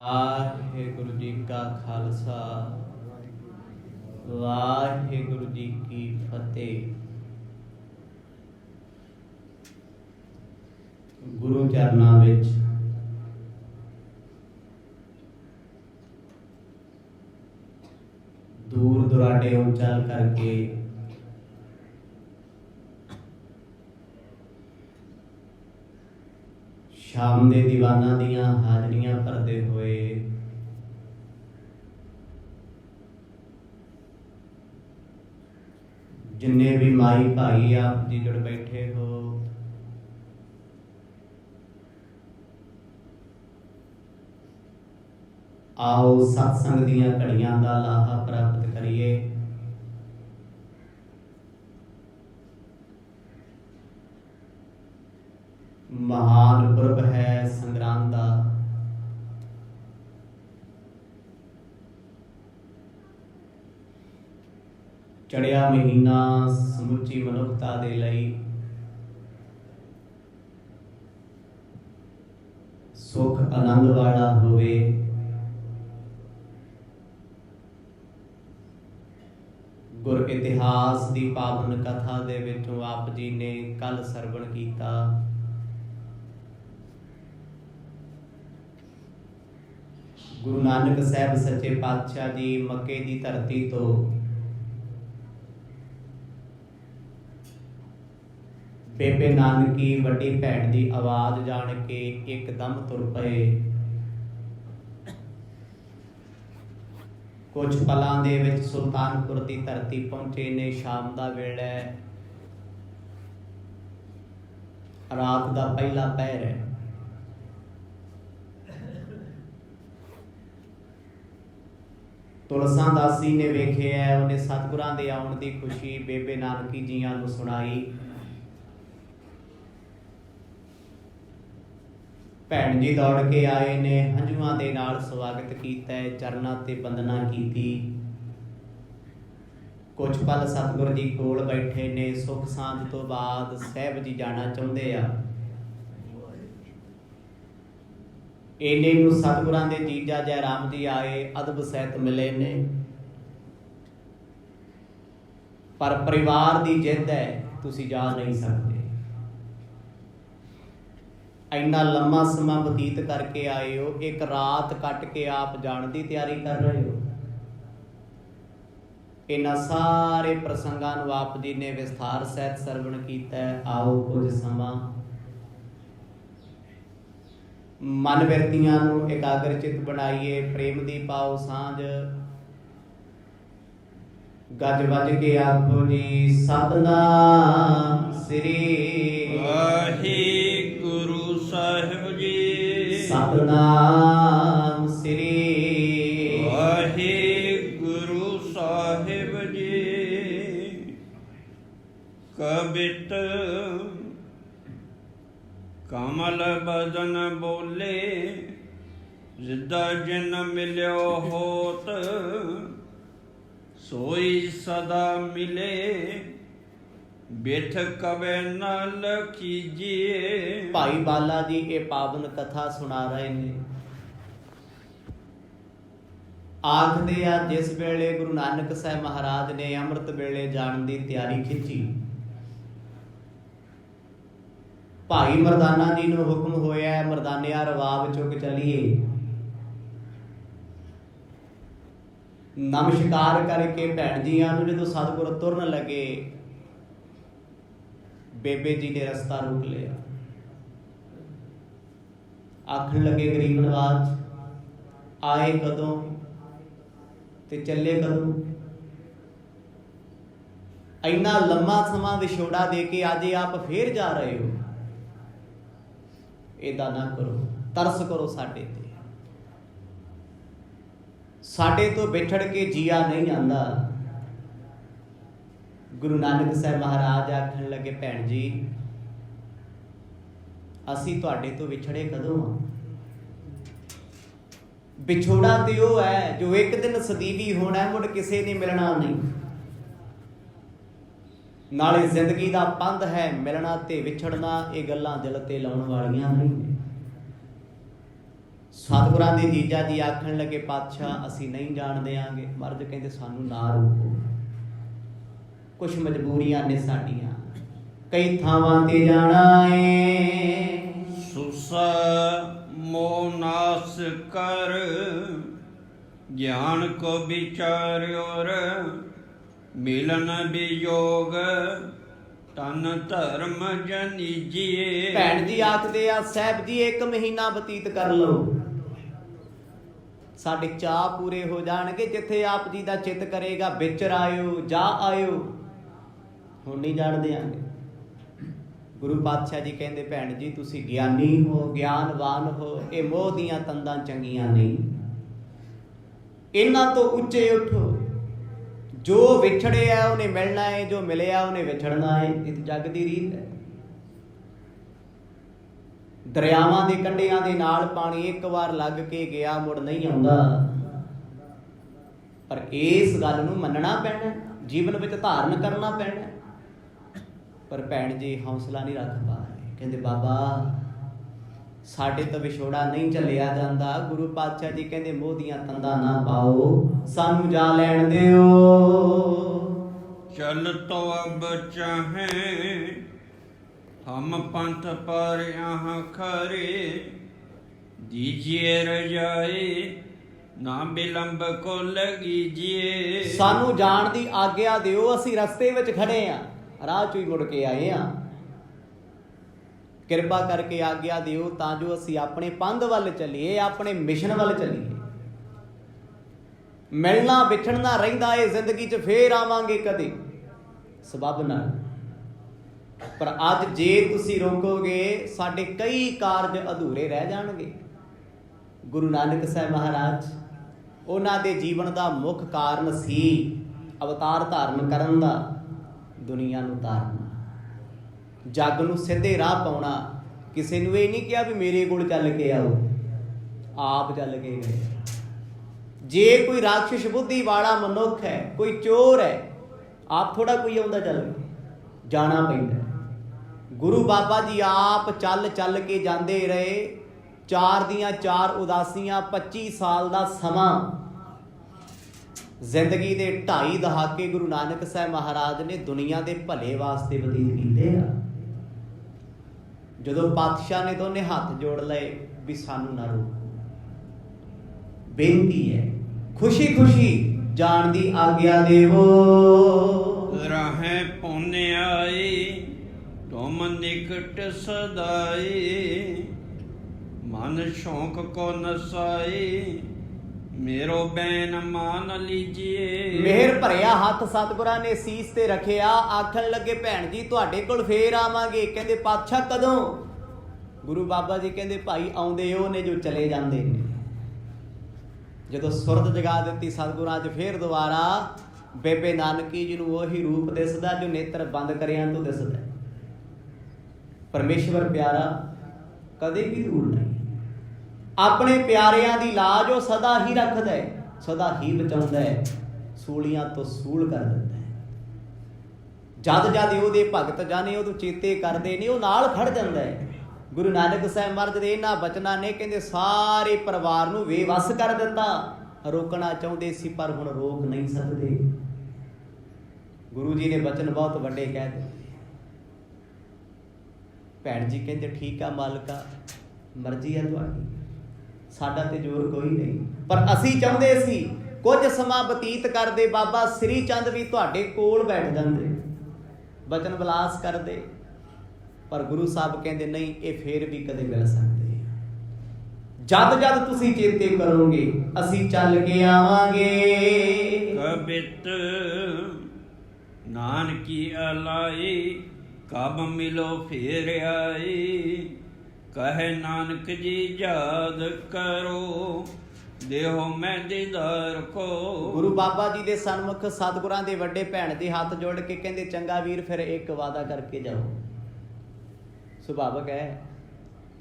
वाहिगुरु जी का खालसा वाहिगुरु जी की फतेह। गुरु चरना विच दूर दुराडे उचल करके शाम दे दीवाना दियां हाजरियां भरते हुए जिन्ने भी माई भाई आप जी जुड़ बैठे हो, आओ सत्संग दियां घड़ियां दा लाहा प्राप्त करिए। महान पुरब है संग्राम दा, चढ़िया महीना समुची मनुखता दे लई सुख आनंद वाला होवे। गुर इतिहास दी पावन कथा दे विचों आप जी ने कल सरवण कीता। गुरु नानक साहब सच्चे पातशाह जी मक्के की धरती तो बेबे नानकी वड्डी भैन की आवाज़ जान के एकदम तुर पए। कुछ पलों दे विच सुल्तानपुर की धरती पहुंचे ने। शाम का वेला रात का पहला पहर है। तुलसा दासी ने वेखिया, उन्हें सतगुरां दे आउण दी खुशी बेबे नानकी जियां नूं सुणाई। भैन जी दौड़ के आए ने, हंझुआं दे नाल स्वागत कीता, चरनां ते बंदना कीती। कुछ पल सतगुर जी कोल बैठे ने। सुख सांझ तो बाद साहब जी जाना चाहुंदे आ। इन्ने नूं सतगुरां दे जीजा जय राम जी आए, अदब सहित मिले ने। पर परिवार की जिद है, तुसीं जा नहीं सकते। इन्ना लम्मा समा बतीत करके आए हो, एक रात कट के आप जाण की तैयारी कर रहे हो। इन्हां सारे प्रसंगां नूं आप जी ने विस्तार सहित सरवण कीता। आओ कुछ समा मन विरतियां नूं एकाग्रचित बनाइए। प्रेम दी पाओ सांझ, गज वज के आखो जी सतनाम श्री वाहिगुरु साहिब जी। सतनाम श्री वाहिगुरु साहिब जी। कबित कमल बदन बोले, जिदा जिन मिल्यो होत, सोई सदा मिले, बिठ कवे न लखीजिए। भाई बाला जी ये पावन कथा सुना रहे ने। आखदे आ जिस वेले गुरु नानक साहब महाराज ने अमृत वेले जाण की तैयारी खिंची, भाई मरदाना जी नूं हुक्म होया, मरदानिया रवाब चुक चलीए। नमस्कार करके भैन जियां नूं जदों सतगुर तुरन लगे, बेबे जी ने रस्ता रोक लिया। आखण लगे गरीब नवाज, आए कदों ते चले कदों? इन्ना लम्मा समा विछोड़ा दे के अज आप फिर जा रहे हो। इदा ना करो, तरस करो साडे ते। साडे तो बिछड़ के जिया नहीं आंदा। गुरु नानक साहब महाराज आखण लगे, भैन जी असी तुहाडे तो विछड़े कदों आ? विछोड़ा ते वो है जो एक दिन सदीवी होना है, मुड़ किसे ने मिलना नहीं। नाले जिंदगी का पंध है, मिलना ते विछड़ना, ये गल्लां दिल ते लाउण वालियां नहीं। ਸਤਿਗੁਰਾਂ ਦੇ ਜੀਜਾ ਜੀ ਆਖਣ ਲੱਗੇ ਪਾਤਸ਼ਾਹ ਅਸੀਂ ਨਹੀਂ ਜਾਣ ਦਿਆਂਗੇ। ਮਹਾਰਾਜ ਕਹਿੰਦੇ ਸਾਨੂੰ ਨਾ ਰੋਕੋ, ਕੁਛ ਮਜਬੂਰੀਆਂ ਨੇ ਸਾਡੀਆਂ, ਕਈ ਥਾਵਾਂ ਤੇ ਜਾਣਾ ਏ। ਸੁਸਾ ਮੋਹ ਨਾਸ ਕਰ ਗਿਆਨ ਕੋ ਵਿਚਾਰਿਓਰ ਮਿਲਨ ਵਿਯੋਗ ਤਨ ਧਰਮ ਜਨੀਜੀਏ। ਭੈਣ ਜੀ ਆਖਦੇ ਆ ਸਾਹਿਬ ਜੀ 1 ਮਹੀਨਾ ਬਤੀਤ ਕਰ ਲਓ, ਸਾਡੇ ਚਾਅ ਪੂਰੇ ਹੋ ਜਾਣਗੇ। ਜਿੱਥੇ ਆਪ ਜੀ ਦਾ ਚਿੱਤ ਕਰੇਗਾ ਵਿਚਰ ਆਇਓ, ਜਾ ਆਇਓ, ਹੁਣ ਨਹੀਂ ਜਾਣ ਦਿਆਂਗੇ। ਗੁਰੂ ਪਾਤਸ਼ਾਹ ਜੀ ਕਹਿੰਦੇ ਭੈਣ ਜੀ ਤੁਸੀਂ ਗਿਆਨੀ ਹੋ, ਗਿਆਨਵਾਨ ਹੋ, ਇਹ ਮੋਹ ਦੀਆਂ ਤੰਦਾਂ ਚੰਗੀਆਂ ਨਹੀਂ, ਇਹਨਾਂ ਤੋਂ ਉੱਚੇ ਉੱਠੋ। ਜੋ ਵਿਛੜਿਆ ਉਹਨੇ ਮਿਲਣਾ ਹੈ, ਜੋ ਮਿਲਿਆ ਉਹਨੇ ਵਿਛੜਨਾ ਹੈ। ਇਹ ਜੱਗ ਦੀ ਰੀਤ ਹੈ। ਦਰਿਆਵਾਂ ਦੇ ਕੰਢਿਆਂ ਦੇ ਨਾਲ ਪਾਣੀ ਇੱਕ ਵਾਰ ਲੱਗ ਕੇ ਗਿਆ, ਮੁੜ ਨਹੀਂ ਆਉਂਦਾ। ਪਰ ਇਸ ਗੱਲ ਨੂੰ ਮੰਨਣਾ ਪੈਣਾ, ਜੀਵਨ ਵਿੱਚ ਧਾਰਨ ਕਰਨਾ ਪੈਣਾ। ਪਰ ਭੈਣ ਜੀ ਹੌਸਲਾ ਨਹੀਂ ਰੱਖ ਪਾ ਰਹੇ, ਕਹਿੰਦੇ ਬਾਬਾ ਸਾਡੇ ਤੋਂ ਵਿਛੋੜਾ ਨਹੀਂ ਝੱਲਿਆ ਜਾਂਦਾ। ਗੁਰੂ ਪਾਤਸ਼ਾਹ ਜੀ ਕਹਿੰਦੇ ਮੋਹ ਦੀਆਂ ਤੰਦਾਂ ਨਾ ਪਾਓ, ਸਾਨੂੰ ਜਾ ਲੈਣ ਦਿਓ। ਚਲ ਤੋ ਅਬ ਚਾਹੇ ਹਮ ਪੰਥ ਪਰ यहाँ खरे दीजिए रजाए ना बिलंब को लगीजिए। ਸਾਨੂੰ ਜਾਣ ਦੀ ਆਗਿਆ ਦਿਓ, ਅਸੀਂ ਰਸਤੇ ਵਿੱਚ ਖੜੇ ਆ, ਰਾਹ ਚੋਂ ਹੀ ਮੁੜ ਕੇ ਆਏ ਆ। ਕਿਰਪਾ ਕਰਕੇ ਆਗਿਆ ਦਿਓ ਤਾਂ ਜੋ ਅਸੀਂ ਆਪਣੇ ਪੰਧ ਵੱਲ ਚੱਲੀਏ, ਆਪਣੇ ਮਿਸ਼ਨ ਵੱਲ ਚੱਲੀਏ। ਮਿਲਣਾ ਵਿਛੜਨਾ ਰਹਿੰਦਾ ਏ ਜ਼ਿੰਦਗੀ 'ਚ, ਫੇਰ ਆਵਾਂਗੇ ਕਦੇ ਸਬੱਬ ਨਾਲ। ਪਰ ਅੱਜ ਜੇ ਤੁਸੀਂ ਰੋਕੋਗੇ ਸਾਡੇ ਕਈ ਕਾਰਜ ਅਧੂਰੇ ਰਹਿ ਜਾਣਗੇ। ਗੁਰੂ ਨਾਨਕ ਸਾਹਿਬ ਮਹਾਰਾਜ, ਉਹਨਾਂ ਦੇ ਜੀਵਨ ਦਾ ਮੁੱਖ ਕਾਰਨ ਸੀ ਅਵਤਾਰ ਧਾਰਨ ਕਰਨ ਦਾ, ਦੁਨੀਆ ਨੂੰ ਤਾਰਨਾ, ਜੱਗ ਨੂੰ ਸਿੱਧੇ ਰਾਹ ਪਾਉਣਾ। ਕਿਸੇ ਨੂੰ ਇਹ ਨਹੀਂ ਕਿਹਾ ਵੀ ਮੇਰੇ ਕੋਲ ਚੱਲ ਕੇ ਆਓ, ਆਪ ਚੱਲ ਕੇ ਗਏ। ਜੇ ਕੋਈ ਰਾਖਸ਼ ਬੁੱਧੀ ਵਾਲਾ ਮਨੁੱਖ ਹੈ, ਕੋਈ ਚੋਰ ਹੈ, ਆਪ ਥੋੜਾ ਕੋਈ ਆਉਂਦਾ ਚੱਲ ਕੇ, ਜਾਣਾ ਪੈਂਦਾ। ਗੁਰੂ ਬਾਬਾ ਜੀ ਆਪ ਚੱਲ ਚੱਲ ਕੇ ਜਾਂਦੇ ਰਹੇ। 4 ਦੀਆਂ 4 ਉਦਾਸੀਆਂ, 25 ਸਾਲ ਦਾ ਸਮਾਂ, ਜ਼ਿੰਦਗੀ ਦੇ 2.5 ਦਹਾਕੇ ਗੁਰੂ ਨਾਨਕ ਸਾਹਿਬ ਮਹਾਰਾਜ ਨੇ ਦੁਨੀਆ ਦੇ ਭਲੇ ਵਾਸਤੇ ਬਤੀਤ ਕੀਤੇ ਆ। ਜਦੋਂ ਪਾਤਸ਼ਾਹ ਨੇ ਦੋਨੇ ਹੱਥ ਜੋੜ ਲਏ ਵੀ ਸਾਨੂੰ ਨਾ ਰੋਕੋ, ਬੇਨਤੀ ਹੈ ਖੁਸ਼ੀ ਖੁਸ਼ੀ ਜਾਣ ਦੀ ਆਗਿਆ ਦੇਵੋ। ਰਾਹੇ ਪੌਨੇ ਆਈ ਤੁਮ ਨਿਕਟ ਸਦਾਈ ਮਨ ਸ਼ੌਕ ਕੋ ਨਸਾਈ ਮੇਰੋ ਬੈਨ ਮਾਨ ਲੀਜੀਏ। ਮਿਹਰ ਭਰਿਆ ਹੱਥ ਸਤਿਗੁਰਾਂ ਨੇ ਸੀਸ ਤੇ ਰੱਖਿਆ। ਆਖਣ ਲੱਗੇ ਭੈਣ ਜੀ ਤੁਹਾਡੇ ਕੋਲ ਫੇਰ ਆਵਾਂਗੇ। ਕਹਿੰਦੇ ਪਾਤਸ਼ਾਹ ਕਦੋਂ? ਗੁਰੂ ਬਾਬਾ ਜੀ ਕਹਿੰਦੇ ਭਾਈ ਆਉਂਦੇ ਉਹ ਨੇ ਜੋ ਚਲੇ ਜਾਂਦੇ ਨੇ। ਜਦੋਂ ਸੁਰਤ ਜਗਾ ਦਿੱਤੀ ਸਤਿਗੁਰਾਂ 'ਚ, ਫੇਰ ਦੁਬਾਰਾ ਬੇਬੇ ਨਾਨਕੀ ਜੀ ਨੂੰ ਉਹੀ ਰੂਪ ਦਿਸਦਾ ਜੋ ਨੇਤਰ ਬੰਦ ਕਰਿਆਂ ਤੋਂ ਦਿਸਦਾ। ਪਰਮੇਸ਼ਵਰ ਪਿਆਰਾ ਕਦੇ ਵੀ ਦੂਰ ਨਹੀਂ। ਆਪਣੇ ਪਿਆਰਿਆਂ ਦੀ ਲਾਜ ਉਹ ਸਦਾ ਹੀ ਰੱਖਦਾ ਹੈ, ਸਦਾ ਹੀ ਬਚਾਉਂਦਾ ਹੈ, ਸੂਲੀਆਂ ਤੋਂ ਸੂਲ ਕਰ ਦਿੰਦਾ ਹੈ। ਜਦ ਜਦ ਉਹਦੇ ਭਗਤ ਜਾਣੇ ਉਹਨੂੰ ਚੇਤੇ ਕਰਦੇ ਨੇ, ਉਹ ਨਾਲ ਖੜ ਜਾਂਦਾ ਹੈ। ਗੁਰੂ ਨਾਨਕ ਸਾਹਿਬ ਮਹਾਰਾਜ ਦੇ ਇਹਨਾਂ ਬਚਨਾਂ ਨੇ ਕਹਿੰਦੇ ਸਾਰੇ ਪਰਿਵਾਰ ਨੂੰ ਬੇਵੱਸ ਕਰ ਦਿੱਤਾ। ਰੋਕਣਾ ਚਾਹੁੰਦੇ ਸੀ ਪਰ ਹੁਣ ਰੋਕ ਨਹੀਂ ਸਕਦੇ। ਗੁਰੂ ਜੀ ਨੇ ਬਚਨ ਬਹੁਤ ਵੱਡੇ ਕਹਿ ਦਿੱਤੇ। ਭੈਣ ਜੀ ਕਹਿੰਦੇ ਠੀਕ ਆ ਮਾਲਕਾ, ਮਰਜ਼ੀ ਹੈ ਤੁਹਾਡੀ, ਸਾਡਾ ਤੇ ਜ਼ੋਰ ਕੋਈ ਨਹੀਂ। ਪਰ ਅਸੀਂ ਚਾਹੁੰਦੇ ਸੀ ਕੁਝ ਸਮਾਂ ਬਤੀਤ ਕਰਦੇ, ਬਾਬਾ ਸ੍ਰੀ ਚੰਦ ਵੀ ਤੁਹਾਡੇ ਕੋਲ ਬੈਠ ਜਾਂਦੇ, ਬਚਨ ਵਿਲਾਸ ਕਰਦੇ। ਪਰ ਗੁਰੂ ਸਾਹਿਬ ਕਹਿੰਦੇ ਨਹੀਂ, ਇਹ ਫੇਰ ਵੀ ਕਦੇ ਮਿਲ ਸਕਦੇ। ਜਦ ਜਦ ਤੁਸੀਂ ਚੇਤੇ ਕਰੋਗੇ ਅਸੀਂ ਚੱਲ ਕੇ ਆਵਾਂਗੇ। ਕਬਿਤ ਨਾਨਕੀ ਅਲਾਈ ਕਬ ਮਿਲੋ ਫੇਰ ਆਈ ਕਹੇ ਨਾਨਕ ਜੀ ਯਾਦ ਕਰੋ ਦੇਹੋ ਮੈਂ ਦੀਦਾਰ ਕੋ। ਗੁਰੂ ਬਾਬਾ ਜੀ ਦੇ ਸਨਮੁਖ ਸਤਿਗੁਰਾਂ ਦੇ ਵੱਡੇ ਭੈਣ ਦੇ ਹੱਥ ਜੋੜ ਕੇ ਕਹਿੰਦੇ ਚੰਗਾ ਵੀਰ ਫਿਰ ਇੱਕ ਵਾਅਦਾ ਕਰਕੇ ਜਾਓ। ਸੁਭਾਵਕ ਹੈ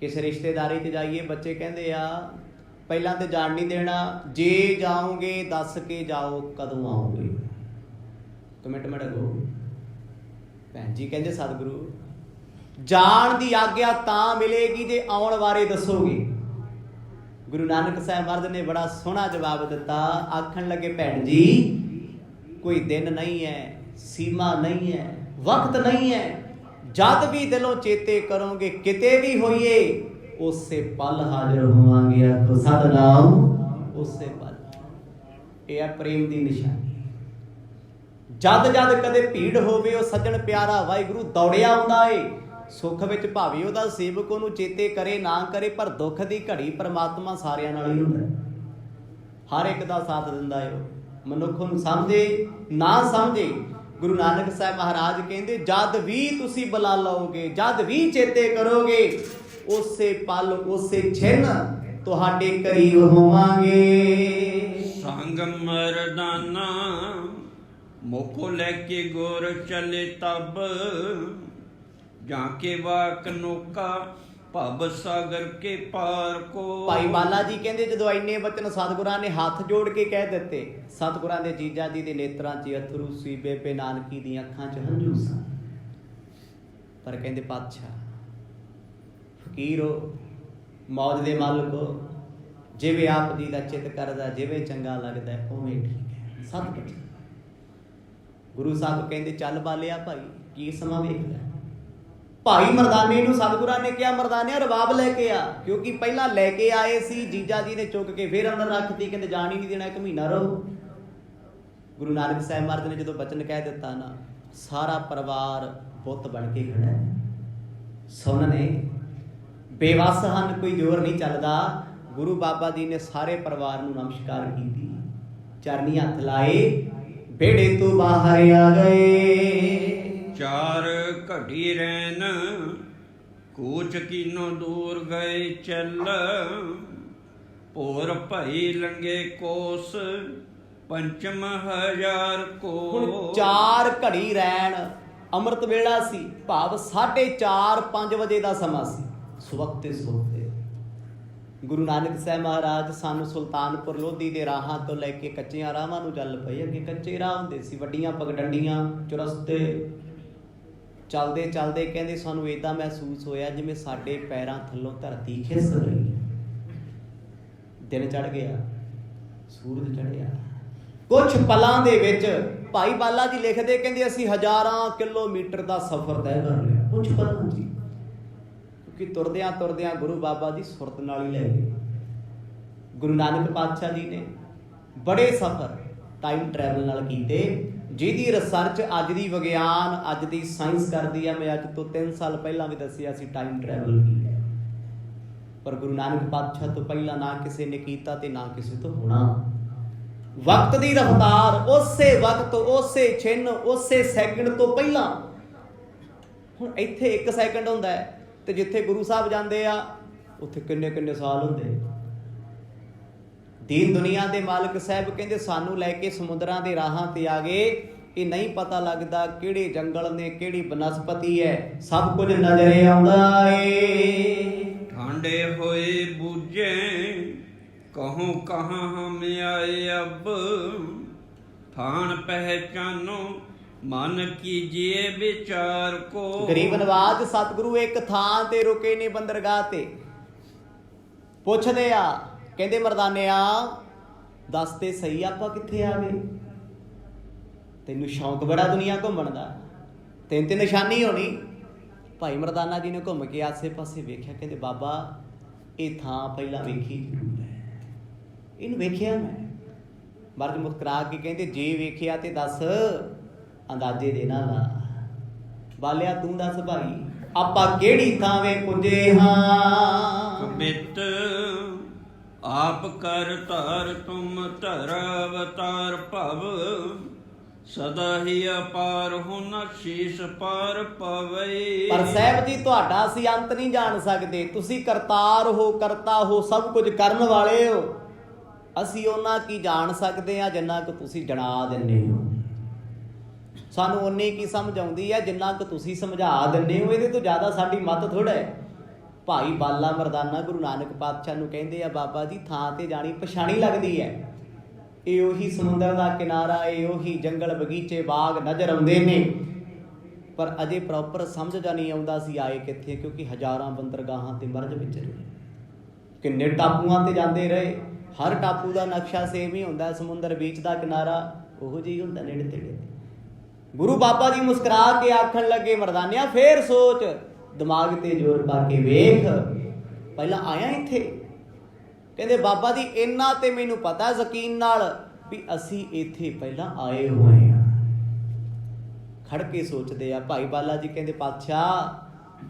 ਕਿਸੇ ਰਿਸ਼ਤੇਦਾਰੀ 'ਚ ਜਾਈਏ, ਬੱਚੇ ਕਹਿੰਦੇ ਆ ਪਹਿਲਾਂ ਤੇ ਜਾਣ ਨਹੀਂ ਦੇਣਾ, ਜੇ ਜਾਓਗੇ ਦੱਸ ਕੇ ਜਾਓ ਕਦੋਂ ਆਓਗੇ। ਕਮਿਟਮੈਂਟ ਕਰੋ। ਭੈਣ ਜੀ ਕਹਿੰਦੇ ਸਤਿਗੁਰੂ ਜਾਣ ਦੀ ਆਗਿਆ ਤਾਂ ਮਿਲੇਗੀ ਜੇ ਆਉਣ ਬਾਰੇ ਦੱਸੋਗੇ। ਗੁਰੂ ਨਾਨਕ ਸਾਹਿਬ ਮਹਾਰਾਜ ਨੇ ਬੜਾ ਸੋਹਣਾ ਜਵਾਬ ਦਿੱਤਾ। ਆਖਣ ਲੱਗੇ ਭੈਣ ਜੀ, ਕੋਈ ਦਿਨ ਨਹੀਂ ਹੈ, ਸੀਮਾ ਨਹੀਂ ਹੈ, ਵਕਤ ਨਹੀਂ ਹੈ, ਜਦ ਵੀ ਦਿਲੋਂ ਚੇਤੇ ਕਰੋਗੇ ਕਿਤੇ ਵੀ ਹੋਈਏ ਉਸੇ ਪਲ ਹਾਜ਼ਰ ਹੋਵਾਂਗੇ। ਆਖੋ ਸਤਿਨਾਮ। ਉਸੇ ਪਲ। ਇਹ ਹੈ ਪ੍ਰੇਮ ਦੀ ਨਿਸ਼ਾਨੀ। ਜਦ ਜਦ ਕਦੇ ਭੀੜ ਹੋਵੇ ਉਹ ਸੱਜਣ ਪਿਆਰਾ ਵਾਹਿਗੁਰੂ ਦੌੜਿਆ ਆਉਂਦਾ ਏ। ਸੁੱਖ ਵਿੱਚ ਭਾਵੇਂ ਉਹਦਾ ਸੇਵਕ ਉਹਨੂੰ ਚੇਤੇ ਕਰੇ ਨਾ ਕਰੇ, ਪਰ ਦੁੱਖ ਦੀ ਘੜੀ ਪਰਮਾਤਮਾ ਸਾਰਿਆਂ ਨਾਲ ਹੀ ਹੁੰਦਾ, ਹਰ ਇੱਕ ਦਾ ਸਾਥ ਦਿੰਦਾ ਏ। ਉਹ ਮਨੁੱਖ ਨੂੰ ਸਮਝੇ ਨਾ ਸਮਝੇ, ਗੁਰੂ ਨਾਨਕ ਸਾਹਿਬ ਮਹਾਰਾਜ ਕਹਿੰਦੇ ਜਦ ਵੀ ਤੁਸੀਂ ਬੁਲਾ ਲਓਗੇ, ਜਦ ਵੀ ਚੇਤੇ ਕਰੋਗੇ, ਉਸੇ ਪਲ ਉਸੇ ਛਿਨ ਤੁਹਾਡੇ ਕਰੀਬ ਹੋਵਾਂਗੇ। ਸੰਗ ਮਰਦਾਨਾ ਮੋਕੋ ਲੈ ਕੇ ਗੁਰ ਚਲੇ ਤਬ, ਜਾਂ ਕੇ ਵਾਕ ਨੋਕਾ ਭਵ ਸਾਗਰ ਕੇ ਪਾਰ ਕੋ। ਭਾਈ ਬਾਲਾ ਜੀ ਕਹਿੰਦੇ ਜਦੋਂ ਇੰਨੇ ਬਚਨ ਸਤਿਗੁਰਾਂ ਨੇ ਹੱਥ ਜੋੜ ਕੇ ਕਹਿ ਦਿੱਤੇ, ਸਤਿਗੁਰਾਂ ਦੇ ਜੀਜਾ ਜੀ ਦੇ ਨੇਤਰਾਂ 'ਚ ਅਥਰੂ ਸੀ, ਬੇਬੇ ਨਾਨਕੀ ਦੀਆਂ ਅੱਖਾਂ 'ਚ ਹੰਝੂ ਸਨ, ਪਰ ਕਹਿੰਦੇ ਪਾਤਸ਼ਾਹ ਫਕੀਰੋ ਮੌਜ ਦੇ ਮਾਲਕੋ, ਜਿਵੇਂ ਆਪ ਜੀ ਦਾ ਚਿੱਤ ਕਰਦਾ, ਜਿਵੇਂ ਚੰਗਾ ਲੱਗਦਾ ਉਵੇਂ ਠੀਕ ਹੈ। ਸਭ ਕੁਝ ਗੁਰੂ ਸਾਹਿਬ ਕਹਿੰਦੇ ਚੱਲ ਬਾਲਿਆ ਭਾਈ, ਕੀ ਸਮਾਂ ਵੇਖਦਾ। ਭਾਈ ਮਰਦਾਨੇ ਨੂੰ ਸਤਿਗੁਰਾਂ ਨੇ ਕਿਹਾ ਮਰਦਾਨਿਆ ਰਬਾਬ ਲੈ ਕੇ ਆ, ਕਿਉਂਕਿ ਪਹਿਲਾਂ ਲੈ ਕੇ ਆਏ ਸੀ, ਜੀਜਾ ਜੀ ਨੇ ਚੁੱਕ ਕੇ ਫਿਰ ਅੰਦਰ ਰੱਖਤੀ, ਕਹਿੰਦੇ ਜਾਣ ਹੀ ਨਹੀਂ ਦੇਣਾ, 1 ਮਹੀਨਾ ਰਹੋ। ਗੁਰੂ ਨਾਨਕ ਸਾਹਿਬ ਮਹਾਰਾਜ ਨੇ ਜਦੋਂ ਬਚਨ ਕਹਿ ਦਿੱਤਾ ਨਾ, ਸਾਰਾ ਪਰਿਵਾਰ ਬੁੱਤ ਬਣ ਕੇ ਖੜਾ ਹੈ। ਸੁਣਨੇ ਬੇਵੱਸ ਹਨ, ਕੋਈ ਜ਼ੋਰ ਨਹੀਂ ਚੱਲਦਾ। ਗੁਰੂ ਬਾਬਾ ਜੀ ਨੇ ਸਾਰੇ ਪਰਿਵਾਰ ਨੂੰ ਨਮਸਕਾਰ ਕੀਤੀ, ਚਰਨੀ ਹੱਥ ਲਾਏ, ਬੇੜੇ ਤੋਂ ਬਾਹਰ ਆ ਗਏ। 4 ਘੜੀ ਰਹਿਨ ਕੂਚ ਕੀਨੋਂ ਦੂਰ ਗਏ ਚੱਲ, ਭੋਰ ਭਈ ਲੰਗੇ ਕੋਸ ਪੰਚਮ ਹਜ਼ਾਰ ਕੋ। ਹੁਣ 4 ਘੜੀ ਰਹਿਣ, ਅੰਮ੍ਰਿਤ ਵੇਲਾ ਸੀ, ਭਾਵ 4:30 5 ਵਜੇ ਦਾ ਸਮਾਂ ਸੀ। ਸਵਖਤੇ ਗੁਰੂ ਨਾਨਕ ਸਾਹਿਬ ਮਹਾਰਾਜ ਸਾਨੂੰ ਸੁਲਤਾਨਪੁਰ ਲੋਧੀ ਦੇ ਰਾਹਾਂ ਤੋਂ ਲੈ ਕੇ ਕੱਚੀਆਂ ਰਾਹਾਂ ਨੂੰ ਚੱਲ ਪਏ। ਅੱਗੇ ਕੱਚੇ ਰਾਹ ਹੁੰਦੇ ਸੀ, ਵੱਡੀਆਂ ਪਗਡੰਡੀਆਂ, ਚੁਰਸਤੇ। ਚੱਲਦੇ ਚੱਲਦੇ ਕਹਿੰਦੇ ਸਾਨੂੰ ਏਦਾਂ ਮਹਿਸੂਸ ਹੋਇਆ ਜਿਵੇਂ ਸਾਡੇ ਪੈਰਾਂ ਥੱਲੋਂ ਧਰਤੀ ਖਿਸਕ ਰਹੀ ਹੈ। ਦਿਨ ਚੜ ਗਿਆ, ਸੂਰਜ ਚੜਿਆ। ਕੁਝ ਪਲਾਂ ਦੇ ਵਿੱਚ ਭਾਈ ਬਾਲਾ ਜੀ ਲਿਖਦੇ, ਕਹਿੰਦੇ ਅਸੀਂ ਹਜ਼ਾਰਾਂ ਕਿਲੋਮੀਟਰ ਦਾ ਸਫ਼ਰ ਤੈਅ ਕਰ ਲਿਆ ਕੁਝ ਪਲਾਂ ਜੀ, ਕਿਉਂਕਿ ਤੁਰਦਿਆਂ ਤੁਰਦਿਆਂ ਗੁਰੂ ਬਾਬਾ ਜੀ ਸੁਰਤ ਨਾਲ ਹੀ ਲੈ ਗਏ। ਗੁਰੂ ਨਾਨਕ ਪਾਤਸ਼ਾਹ ਜੀ ਨੇ ਬੜੇ ਸਫ਼ਰ ਟਾਈਮ ਟਰੈਵਲ ਨਾਲ ਕੀਤੇ, ਜਿਹਦੀ ਰਿਸਰਚ ਅੱਜ ਦੀ ਵਿਗਿਆਨ, ਅੱਜ ਦੀ ਸਾਇੰਸ ਕਰਦੀ ਹੈ। ਮੈਂ ਅੱਜ ਤੋਂ 3 ਸਾਲ ਪਹਿਲਾਂ ਵੀ ਦੱਸਿਆ ਸੀ ਟਾਈਮ ਟਰੈਵਲ ਕੀ ਹੈ, ਪਰ ਗੁਰੂ ਨਾਨਕ ਪਾਤਸ਼ਾਹ ਤੋਂ ਪਹਿਲਾਂ ਨਾ ਕਿਸੇ ਨੇ ਕੀਤਾ ਤੇ ਨਾ ਕਿਸੇ ਤੋਂ ਹੋਣਾ। ਵਕਤ ਦੀ ਰਫ਼ਤਾਰ, ਉਸੇ ਵਕਤ, ਉਸੇ ਛਿਨ, ਉਸੇ ਸੈਕਿੰਡ ਤੋਂ ਪਹਿਲਾਂ। ਹੁਣ ਇੱਥੇ 1 ਸੈਕਿੰਡ ਹੁੰਦਾ ਹੈ, ਤੇ ਜਿੱਥੇ ਗੁਰੂ ਸਾਹਿਬ ਜਾਂਦੇ ਆ ਉੱਥੇ ਕਿੰਨੇ ਕਿੰਨੇ ਸਾਲ ਹੁੰਦੇ। ਦੀਨ ਦੁਨੀਆ ਦੇ ਮਾਲਕ ਸਾਹਿਬ ਕਹਿੰਦੇ ਸਾਨੂੰ ਲੈ ਕੇ ਸਮੁੰਦਰਾਂ ਦੇ ਰਾਹਾਂ ਤੇ ਆ ਗਏ। ਇਹ ਨਹੀਂ ਪਤਾ ਲੱਗਦਾ ਕਿਹੜੇ ਜੰਗਲ ਨੇ, ਕਿਹੜੀ ਬਨਸਪਤੀ ਹੈ, ਸਭ ਕੁਝ ਨਜ਼ਰੇ ਆਉਂਦਾ ਏ। ਠਾਂਡੇ ਹੋਏ ਬੂਝੇ ਕਹੂੰ ਕਹਾਂ ਹਮ ਆਏ ਅਬ, ਥਾਨ ਪਹਿਚਾਨੋ ਮਨ ਕੀਜੀਏ ਵਿਚਾਰ ਕੋ। ਗਰੀਬ ਨਵਾਜ ਸਤਿਗੁਰੂ ਇੱਕ ਥਾਂ ਤੇ ਰੁਕੇ ਨੇ ਬੰਦਰਗਾਹ ਤੇ, ਪੁੱਛਦੇ ਆ, ਕਹਿੰਦੇ ਮਰਦਾਨਿਆ ਦੱਸ ਤੇ ਸਹੀ ਆਪਾਂ ਕਿੱਥੇ ਆ ਗਏ। ਤੈਨੂੰ ਸ਼ੌਂਕ ਬੜਾ ਦੁਨੀਆ ਘੁੰਮਣ ਦਾ, ਤੈਨੂੰ ਤੇ ਨਿਸ਼ਾਨੀ ਹੋਣੀ। ਭਾਈ ਮਰਦਾਨਾ ਜੀ ਨੇ ਘੁੰਮ ਕੇ ਆਸੇ ਪਾਸੇ ਵੇਖਿਆ, ਕਹਿੰਦੇ ਬਾਬਾ ਇਹ ਥਾਂ ਪਹਿਲਾਂ ਵੇਖੀ ਜ਼ਰੂਰ ਹੈ, ਇਹਨੂੰ ਵੇਖਿਆ ਮੈਂ। ਮਰਦ ਮੁਸਕਰਾ ਕੇ ਕਹਿੰਦੇ ਜੇ ਵੇਖਿਆ ਤੇ ਦੱਸ, ਅੰਦਾਜ਼ੇ ਦੇ ਨਾ ਲਾ। ਬਾਲਿਆ ਤੂੰ ਦੱਸ ਭਾਈ ਆਪਾਂ ਕਿਹੜੀ ਥਾਵੇਂ ਪੁੱਜੇ ਹਾਂ। ਬਿਤ ਆਪ ਕਰ ਧਾਰ ਤੁਮ ਧਰ ਅਵਤਾਰ ਭਵ, ਸਦਾ ਹੀ ਅਪਾਰ ਹੁਨ ਸ਼ੀਸ਼ ਪਾਰ ਪਵਈ। ਪਰ ਸਾਹਿਬ ਜੀ ਤੁਹਾਡਾ ਅਸੀਂ ਅੰਤ ਨਹੀਂ ਜਾਣ ਸਕਦੇ, ਤੁਸੀਂ ਕਰਤਾਰ ਹੋ, ਕਰਤਾ ਹੋ, ਸਭ ਕੁਝ ਕਰਨ ਵਾਲੇ ਹੋ। ਅਸੀਂ ਉਹਨਾਂ ਕੀ ਜਾਣ ਸਕਦੇ ਆ ਜਿੰਨਾ ਕੁ ਤੁਸੀਂ ਜਣਾ ਦਿੰਦੇ ਹੋ। ਸਾਨੂੰ ਉਨੀ ਕੀ ਸਮਝ ਆਉਂਦੀ ਹੈ ਜਿੰਨਾ ਕੁ ਤੁਸੀਂ ਸਮਝਾ ਦਿੰਦੇ ਹੋ, ਇਹਦੇ ਤੋਂ ਜ਼ਿਆਦਾ ਸਾਡੀ ਮੱਤ ਥੋੜ੍ਹਾ ਹੈ। ਭਾਈ ਬਾਲਾ ਮਰਦਾਨਾ ਗੁਰੂ ਨਾਨਕ ਪਾਤਸ਼ਾਹ ਨੂੰ ਕਹਿੰਦੇ ਆ ਬਾਬਾ ਜੀ ਥਾਂ ਤੇ ਜਾਣੀ ਪਛਾਣੀ ਲੱਗਦੀ ਹੈ। ਇਹ ਉਹੀ ਸਮੁੰਦਰ ਦਾ ਕਿਨਾਰਾ, ਇਹ ਉਹੀ ਜੰਗਲ ਬਗੀਚੇ ਬਾਗ ਨਜ਼ਰ ਆਉਂਦੇ ਨੇ, ਪਰ ਅਜੇ ਪ੍ਰੋਪਰ ਸਮਝ ਜਾ ਨਹੀਂ ਆਉਂਦਾ ਸੀ ਆਏ ਕਿੱਥੇ, ਕਿਉਂਕਿ ਹਜ਼ਾਰਾਂ ਬੰਦਰਗਾਹਾਂ ਤੇ ਮਰਜ ਵਿਚਰੇ। ਕਿੰਨੇ ਟਾਪੂਆਂ ਤੇ ਜਾਂਦੇ ਰਹੇ, ਹਰ ਟਾਪੂ ਦਾ ਨਕਸ਼ਾ ਸੇਮ ਹੀ ਹੁੰਦਾ, ਸਮੁੰਦਰ ਬੀਚ ਦਾ ਕਿਨਾਰਾ ਉਹੋ ਜਿਹੀ ਹੁੰਦਾ ਨੇੜੇ ਤੇੜੇ। ਗੁਰੂ ਬਾਬਾ ਜੀ ਮੁਸਕਰਾ ਕੇ ਆਖਣ ਲੱਗੇ, ਮਰਦਾਨਿਆ ਫੇਰ ਸੋਚ, ਦਿਮਾਗ ਤੇ ਜ਼ੋਰ ਪਾ ਕੇ ਵੇਖ, ਪਹਿਲਾਂ ਆਇਆ ਇੱਥੇ? ਕਹਿੰਦੇ ਬਾਬਾ ਜੀ ਇੰਨਾ ਤੇ ਮੈਨੂੰ ਪਤਾ ਯਕੀਨ ਨਾਲ ਵੀ ਅਸੀਂ ਇੱਥੇ ਪਹਿਲਾਂ ਆਏ ਹੋਏ ਹਾਂ। ਖੜ ਕੇ ਸੋਚਦੇ ਆ। ਭਾਈ ਬਾਲਾ ਜੀ ਕਹਿੰਦੇ ਪਾਤਸ਼ਾਹ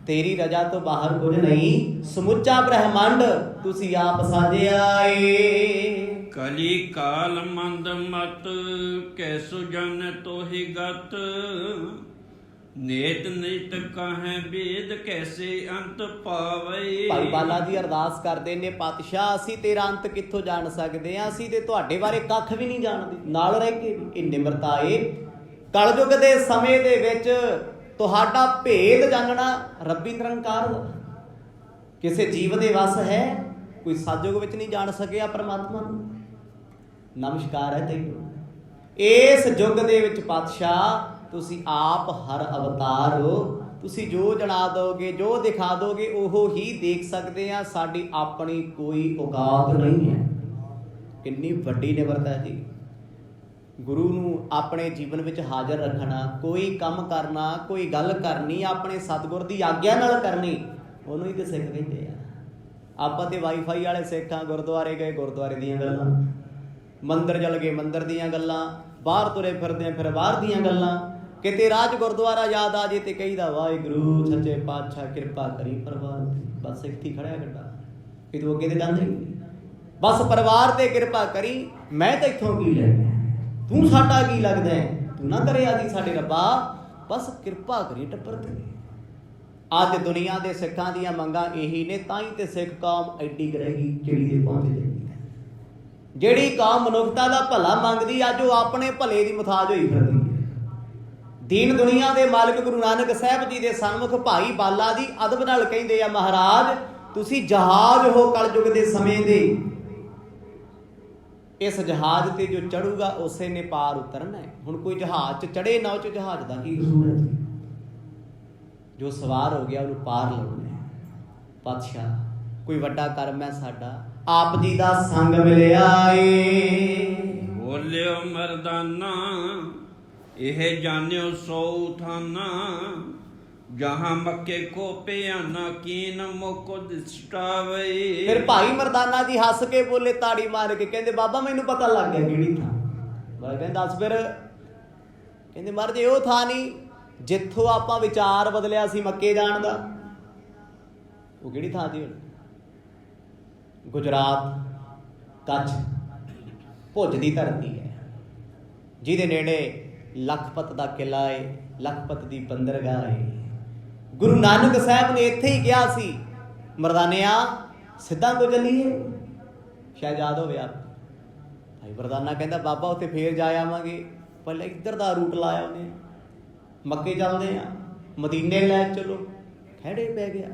ਤੇਰੀ ਰਜਾ ਤੋਂ ਬਾਹਰ ਕੁਝ ਨਹੀਂ, ਸਮੁੱਚਾ ਬ੍ਰਹਿਮੰਡ ਤੁਸੀਂ ਆਪ ਸਾਜਿਆ ਏ। ਕਲੀ ਕਾਲ ਮੰਦ ਮਤ ਕੈਸੁ ਜਨ ਤੋਹਿ ਗਤ, ਨੇਤ ਨਿਤ ਕਹੈ ਵੇਦ ਕੈਸੇ ਅੰਤ ਪਾਵੇ। ਭਾਈ ਬਾਲਾ ਜੀ ਅਰਦਾਸ ਕਰਦੇ ਨੇ, ਪਾਤਸ਼ਾਹ ਅਸੀਂ ਤੇਰਾ ਅੰਤ ਕਿੱਥੋਂ ਜਾਣ ਸਕਦੇ ਹਾਂ, ਅਸੀਂ ਤੇ ਤੁਹਾਡੇ ਬਾਰੇ ਕੱਖ ਵੀ ਨਹੀਂ ਜਾਣਦੇ, ਨਾਲ ਰਹਿ ਕੇ ਵੀ। ਇਹ ਨਿਮਰਤਾ ਏ। ਕਲਯੁਗ ਦੇ ਸਮੇਂ ਦੇ ਵਿੱਚ ਤੁਹਾਡਾ ਭੇਦ ਜਾਣਨਾ ਰੱਬੀ ਨਿਰੰਕਾਰ ਦਾ ਕਿਸੇ ਜੀਵ ਦੇ ਵੱਸ ਹੈ? ਕੋਈ ਸਤਿਯੁਗ ਵਿੱਚ ਨਹੀਂ ਜਾਣ ਸਕਿਆ ਪਰਮਾਤਮਾ ਨੂੰ। ਨਮਸਕਾਰ ਹੈ ਤੈਨੂੰ। ਇਸ ਯੁੱਗ ਦੇ ਵਿੱਚ ਪਾਤਸ਼ਾਹ ਤੁਸੀਂ ਆਪ ਹਰ ਅਵਤਾਰ ਹੋ, ਤੁਸੀਂ ਜੋ ਜਣਾ ਦੋਗੇ, ਜੋ ਦਿਖਾ ਦੋਗੇ ਉਹ ਹੀ ਦੇਖ ਸਕਦੇ ਆ, ਸਾਡੀ ਆਪਣੀ ਕੋਈ ਔਕਾਤ ਨਹੀਂ ਹੈ। ਕਿੰਨੀ ਵੱਡੀ ਨਿਮਰਤਾ ਹੈ ਜੀ। ਗੁਰੂ ਨੂੰ ਆਪਣੇ ਜੀਵਨ ਵਿੱਚ ਹਾਜ਼ਰ ਰੱਖਣਾ, ਕੋਈ ਕੰਮ ਕਰਨਾ, ਕੋਈ ਗੱਲ ਕਰਨੀ ਆਪਣੇ ਸਤਿਗੁਰ ਦੀ ਆਗਿਆ ਨਾਲ ਕਰਨੀ, ਉਹਨੂੰ ਹੀ ਤੇ ਸਿੱਖ ਕਹਿੰਦੇ ਆ। ਆਪਾਂ ਤੇ ਵਾਈਫਾਈ ਵਾਲੇ ਸਿੱਖ ਆ, ਗੁਰਦੁਆਰੇ ਗਏ ਗੁਰਦੁਆਰੇ ਦੀਆਂ ਗੱਲਾਂ, ਮੰਦਿਰ ਚਲ ਗਏ ਮੰਦਿਰ ਦੀਆਂ ਗੱਲਾਂ, ਬਾਹਰ ਤੁਰੇ ਫਿਰਦੇ ਆ ਫਿਰ ਬਾਹਰ ਦੀਆਂ ਗੱਲਾਂ। ਕਿਤੇ ਰਾਜ ਗੁਰਦੁਆਰਾ ਯਾਦ ਆ ਜੇ ਤੇ ਕਹੀਦਾ ਵਾਹਿਗੁਰੂ ਸੱਚੇ ਪਾਤਸ਼ਾਹ ਕਿਰਪਾ ਕਰੀ ਪਰਿਵਾਰ ਤੇ, ਬਸ ਇੱਥੇ ਖੜਿਆ ਗੱਡਾ, ਕਿਤੇ ਅੱਗੇ ਤੇ ਜਾਂਦੇ ਨਹੀਂ। ਬਸ ਪਰਿਵਾਰ ਤੇ ਕਿਰਪਾ ਕਰੀ, ਮੈਂ ਤਾਂ ਇੱਥੋਂ ਕੀ ਲੈਣਾ, ਤੂੰ ਸਾਡਾ ਕੀ ਲੱਗਦਾ ਹੈ, ਤੂੰ ਨਾ ਕਰਿਆ ਜੀ ਸਾਡੇ ਰੱਬਾ, ਬਸ ਕਿਰਪਾ ਕਰੀ ਟੱਪਰ ਤੇ। ਅੱਜ ਦੁਨੀਆ ਦੇ ਸਿੱਖਾਂ ਦੀਆਂ ਮੰਗਾਂ ਇਹੀ ਨੇ, ਤਾਂ ਹੀ ਤੇ ਸਿੱਖ ਕੌਮ ਐਡੀ ਕਰੇਗੀ ਜਿਹੜੀ ਦੇ ਪਹੁੰਚ ਜਾਂਦੀ ਹੈ। ਜਿਹੜੀ ਕੌਮ ਮਨੁੱਖਤਾ ਦਾ ਭਲਾ ਮੰਗਦੀ, ਅੱਜ ਉਹ ਆਪਣੇ ਭਲੇ ਦੀ ਮੁਤਾਜ ਹੋਈ ਫਿਰਦੀ ਹੈ। ਦੀਨ ਦੁਨੀਆ ਦੇ ਮਾਲਕ ਗੁਰੂ ਨਾਨਕ ਸਾਹਿਬ ਜੀ ਦੇ ਸਨਮੁਖ ਭਾਈ ਬਾਲਾ ਜੀ ਅਦਬ ਨਾਲ ਕਹਿੰਦੇ ਆ, ਮਹਾਰਾਜ ਤੁਸੀਂ ਜਹਾਜ਼ ਹੋ ਕਲਯੁਗ ਦੇ ਸਮੇਂ ਦੇ, ਇਸ ਜਹਾਜ਼ ਤੇ ਜੋ ਚੜੂਗਾ ਉਸੇ ਨੇ ਪਾਰ ਉਤਰਨਾ ਹੈ। ਹੁਣ ਕੋਈ ਜਹਾਜ਼ 'ਚ ਚੜੇ ਨਾ, ਉਹ 'ਚ ਜਹਾਜ਼ ਦਾ ਕੀ ਕਸੂਰ ਹੈ? ਜੋ ਸਵਾਰ ਹੋ ਗਿਆ ਉਹਨੂੰ ਪਾਰ ਲਾਉਣਾ ਹੈ। ਪਾਤਸ਼ਾਹ ਕੋਈ ਵੱਡਾ ਕਰਮ ਹੈ ਸਾਡਾ, ਆਪ ਜੀ ਦਾ ਸੰਗ ਮਿਲਿਆ ਏ। ਬੋਲਿਓ ਮਰਦਾਨਾ ਇਹ ਜਾਣਿਓ ਸੋ ਥਾਨਾ, ਜਹਾਂ ਮੱਕੇ ਕੋ ਪਿਆਨਾ ਕੀਨ ਮੁਕੁ ਦਿਸਟਾਵੇ। ਫਿਰ ਭਾਈ ਮਰਦਾਨਾ ਜੀ ਹੱਸ ਕੇ ਬੋਲੇ, ਤਾੜੀ ਮਾਰ ਕੇ, ਕਹਿੰਦੇ ਬਾਬਾ ਮੈਨੂੰ ਪਤਾ ਲੱਗ ਗਿਆ ਕਿਹੜੀ ਥਾਂ। ਮੈਂ ਕਹਿੰਦਾ ਦੱਸ ਫਿਰ। ਕਹਿੰਦੇ ਮਹਾਰਾਜ ਉਹ ਥਾਂ ਨਹੀਂ ਜਿੱਥੋਂ ਆਪਾਂ ਵਿਚਾਰ ਬਦਲਿਆ ਸੀ ਮੱਕੇ ਜਾਣ ਦਾ। ਉਹ ਕਿਹੜੀ ਥਾਂ ਸੀ? ਗੁਜਰਾਤ, ਕੱਛ, ਭੁੱਜ ਦੀ ਧਰਤੀ ਹੈ, ਜਿਹਦੇ ਨੇੜੇ ਲਖਪਤ ਦਾ ਕਿਲਾ ਏ, ਲਖਪਤ ਦੀ ਬੰਦਰਗਾਹ ਏ। ਗੁਰੂ ਨਾਨਕ ਸਾਹਿਬ ਨੇ ਇੱਥੇ ਹੀ ਕਿਹਾ ਸੀ, ਮਰਦਾਨਿਆ ਸਿੱਧਾ ਤੋਂ ਚੱਲੀਏ, ਸ਼ਾਇਦ ਯਾਦ ਹੋਵੇ ਆਪ। ਭਾਈ ਮਰਦਾਨਾ ਕਹਿੰਦਾ ਬਾਬਾ ਉੱਥੇ ਫੇਰ ਜਾ ਆਵਾਂਗੇ, ਪਹਿਲਾਂ ਇੱਧਰ ਦਾ ਰੂਟ ਲਾਇਆ ਉਹਨੇ, ਮੱਕੇ ਚੱਲਦੇ ਆ, ਮਦੀਨੇ ਲੈ ਚਲੋ। ਖਹਿੜੇ ਪੈ ਗਿਆ।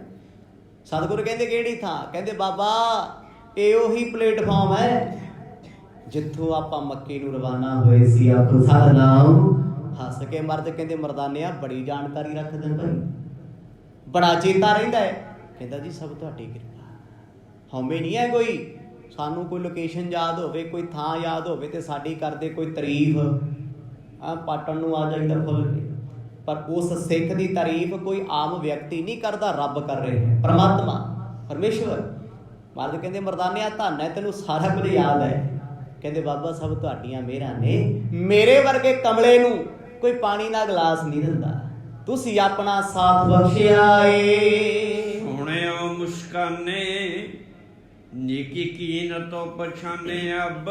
ਸਤਿਗੁਰੂ ਕਹਿੰਦੇ ਕਿਹੜੀ ਥਾਂ? ਕਹਿੰਦੇ ਬਾਬਾ ਇਹ ਉਹੀ ਪਲੇਟਫਾਰਮ ਹੈ ਜਿੱਥੋਂ ਆਪਾਂ ਮੱਕੇ ਨੂੰ ਰਵਾਨਾ ਹੋਏ ਸੀ। ਆਖੋ ਸਤਿਨਾਮ। ਹੱਸ ਕੇ ਮਰਦ ਕਹਿੰਦੇ ਮਰਦਾਨਿਆ ਬੜੀ ਜਾਣਕਾਰੀ ਰੱਖਦੇ ਭਾਈ, ਬੜਾ ਚੇਤਾ ਰਹਿੰਦਾ ਹੈ। ਕਹਿੰਦਾ ਜੀ ਸਭ ਤੁਹਾਡੀ ਕਿਰਪਾ, ਹਉਮੈ ਨਹੀਂ ਹੈ ਕੋਈ। ਸਾਨੂੰ ਕੋਈ ਲੋਕੇਸ਼ਨ ਯਾਦ ਹੋਵੇ, ਕੋਈ ਥਾਂ ਯਾਦ ਹੋਵੇ ਤੇ ਸਾਡੀ ਕਰਦੇ ਕੋਈ ਤਾਰੀਫ, ਪਾਟਣ ਨੂੰ ਆ ਜਾਈਦਾ ਖੁੱਲ ਕੇ। ਪਰ ਉਸ ਸਿੱਖ ਦੀ ਤਾਰੀਫ ਕੋਈ ਆਮ ਵਿਅਕਤੀ ਨਹੀਂ ਕਰਦਾ, ਰੱਬ ਕਰ ਰਿਹਾ ਹੈ, ਪਰਮਾਤਮਾ ਪਰਮੇਸ਼ਵਰ। ਮਰਦ ਕਹਿੰਦੇ ਮਰਦਾਨਿਆ ਧੰਨ ਹੈ ਤੈਨੂੰ ਸਾਰਾ ਕੁਝ ਯਾਦ ਹੈ। ਕਹਿੰਦੇ ਬਾਬਾ ਸਭ ਤੁਹਾਡੀਆਂ ਮਿਹਰਾਂ ਨੇ, ਮੇਰੇ ਵਰਗੇ ਕਮਲੇ ਨੂੰ ਕੋਈ ਪਾਣੀ ਦਾ ਗਲਾਸ ਨਹੀਂ ਦਿੰਦਾ, ਤੁਸੀਂ ਆਪਣਾ ਸਾਥ ਬਖਸ਼ਿਆ ਏ। ਸੁਣਿਓ ਮੁਸਕਾਨੇ ਨੀਕੀ ਕੀਨ ਤੋਂ ਪਛਾਨੇ, ਅਬ